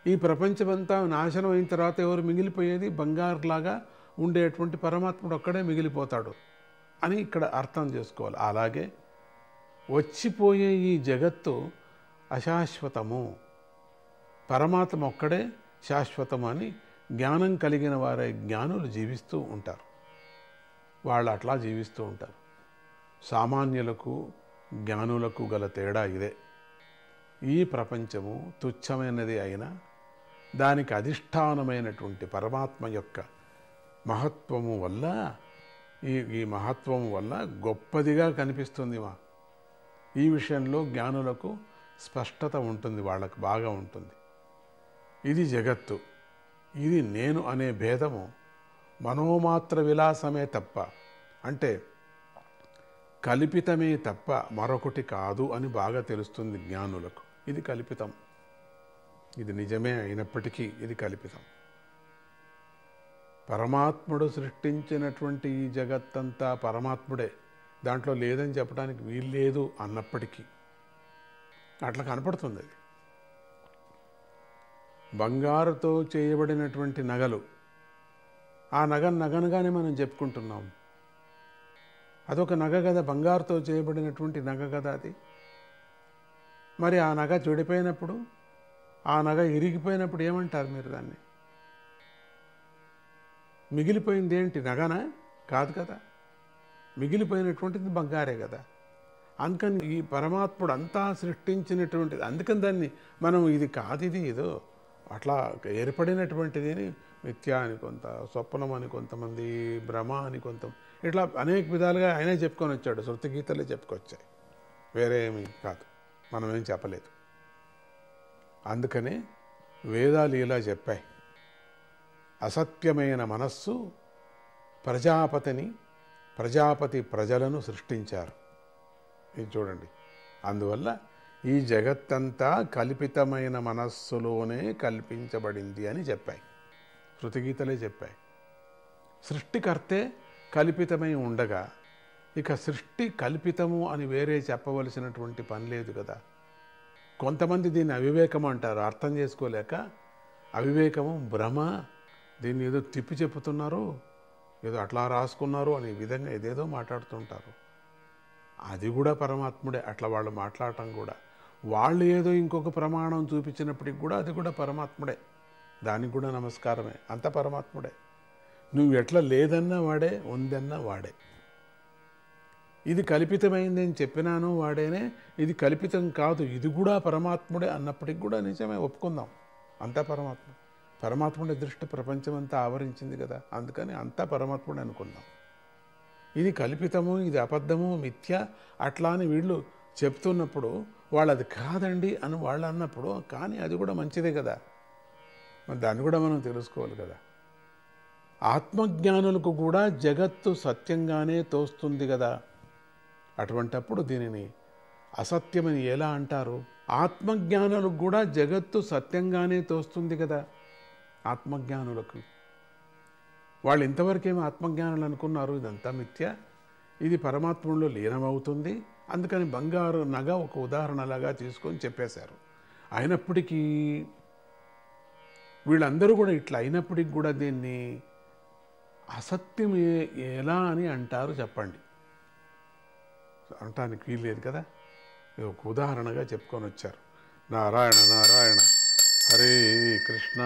ఈ ప్రపంచమంతా నాశనం అయిన తర్వాత ఎవరు మిగిలిపోయేది? బంగారులాగా ఉండేటువంటి పరమాత్ముడు ఒక్కడే మిగిలిపోతాడు అని ఇక్కడ అర్థం చేసుకోవాలి. అలాగే వచ్చిపోయే ఈ జగత్తు అశాశ్వతము, పరమాత్మ ఒక్కడే శాశ్వతము అని జ్ఞానం కలిగిన వారే జ్ఞానులు జీవిస్తూ ఉంటారు. వాళ్ళు అట్లా జీవిస్తూ ఉంటారు. సామాన్యులకు జ్ఞానులకు గల తేడా ఇదే. ఈ ప్రపంచము తుచ్చమైనది అయినా దానికి అధిష్టానమైనటువంటి పరమాత్మ యొక్క మహత్వము వల్ల, ఈ మహత్వము వల్ల గొప్పదిగా కనిపిస్తుంది. ఈ విషయంలో జ్ఞానులకు స్పష్టత ఉంటుంది, వాళ్ళకు బాగా ఉంటుంది. ఇది జగత్తు, ఇది నేను అనే భేదము మనోమాత్ర విలాసమే తప్ప, అంటే కల్పితమే తప్ప మరొకటి కాదు అని బాగా తెలుస్తుంది జ్ఞానులకు. ఇది కల్పితం, ఇది నిజమే అయినప్పటికీ ఇది కల్పితం. పరమాత్ముడు సృష్టించినటువంటి ఈ జగత్తంతా పరమాత్ముడే, దాంట్లో లేదని చెప్పడానికి వీలు లేదు అన్నప్పటికీ అట్లా కనపడుతుంది. అది బంగారుతో చేయబడినటువంటి నగలు, ఆ నగనగానే మనం చెప్పుకుంటున్నాం. అదొక నగ కదా, బంగారుతో చేయబడినటువంటి నగ కదా అది. మరి ఆ నగ చెడిపోయినప్పుడు, ఆ నగ ఇరిగిపోయినప్పుడు ఏమంటారు మీరు దాన్ని? మిగిలిపోయింది ఏంటి? నగనా? కాదు కదా, మిగిలిపోయినటువంటిది బంగారే కదా. అందుకని ఈ పరమాత్ముడు అంతా సృష్టించినటువంటిది, అందుకని దాన్ని మనం ఇది కాదు ఇది ఏదో అట్లా ఏర్పడినటువంటిది మిథ్య అని కొంత, స్వప్నం అని కొంతమంది, భ్రమ అని కొంత, ఇట్లా అనేక విధాలుగా ఆయనే చెప్పుకొని వచ్చాడు. శృతి గీతలే చెప్పుకొచ్చాయి, వేరే ఏమీ కాదు, మనమేం చెప్పలేదు. అందుకనే వేదాలు ఇలా చెప్పాయి, అసత్యమైన మనస్సు ప్రజాపతి ప్రజలను సృష్టించారు. ఇది చూడండి. అందువల్ల ఈ జగత్తంతా కల్పితమైన మనస్సులోనే కల్పించబడింది అని చెప్పాయి, శృతిగీతలే చెప్పాయి. సృష్టికర్తే కల్పితమై ఉండగా ఇక సృష్టి కల్పితము అని వేరే చెప్పవలసినటువంటి పని లేదు కదా. కొంతమంది దీన్ని అవివేకం అంటారు, అర్థం చేసుకోలేక అవివేకము, భ్రమ, దీన్ని ఏదో తిప్పి చెప్పుతున్నారు, ఏదో అట్లా రాసుకున్నారు అనే విధంగా ఏదేదో మాట్లాడుతుంటారు. అది కూడా పరమాత్ముడే. అట్లా వాళ్ళు మాట్లాడటం కూడా, వాళ్ళు ఏదో ఇంకొక ప్రమాణం చూపించినప్పటికి కూడా అది కూడా పరమాత్ముడే, దానికి కూడా నమస్కారమే, అంత పరమాత్ముడే. నువ్వు ఎట్లా లేదన్నా వాడే, ఉందన్నా వాడే. ఇది కల్పితమైంది అని చెప్పినాను వాడేనే, ఇది కల్పితం కాదు ఇది కూడా పరమాత్ముడే అన్నప్పటికి కూడా నిజమే, ఒప్పుకుందాం, అంతా పరమాత్ముడి దృష్టి ప్రపంచం అంతా ఆవరించింది కదా, అందుకని అంతా పరమాత్ముడే అనుకుందాం. ఇది కల్పితము, ఇది అబద్ధము, మిథ్య అట్లా అని వీళ్ళు చెప్తున్నప్పుడు వాళ్ళు అది కాదండి అని వాళ్ళు అన్నప్పుడు, కానీ అది కూడా మంచిదే కదా, మరి దాన్ని కూడా మనం తెలుసుకోవాలి కదా. ఆత్మజ్ఞానులకు కూడా జగత్తు సత్యంగానే తోస్తుంది కదా. అటువంటప్పుడు దీనిని అసత్యమని ఎలా అంటారు? ఆత్మజ్ఞానులకు కూడా జగత్తు సత్యంగానే తోస్తుంది కదా. ఆత్మజ్ఞానులకు వాళ్ళు ఇంతవరకేమో ఆత్మజ్ఞానులు అనుకున్నారు, ఇదంతా మిథ్య, ఇది పరమాత్మలో లీనమవుతుంది. అందుకని బంగారు నగ ఒక ఉదాహరణలాగా తీసుకొని చెప్పేశారు. అయినప్పటికీ వీళ్ళందరూ కూడా ఇట్లా అయినప్పటికి కూడా దీన్ని అసత్యం ఎలా అని అంటారు చెప్పండి. అనటానికి వీల్లేదు కదా, ఇది ఒక ఉదాహరణగా చెప్పుకొని వచ్చారు. నారాయణ నారాయణ, హరే కృష్ణ.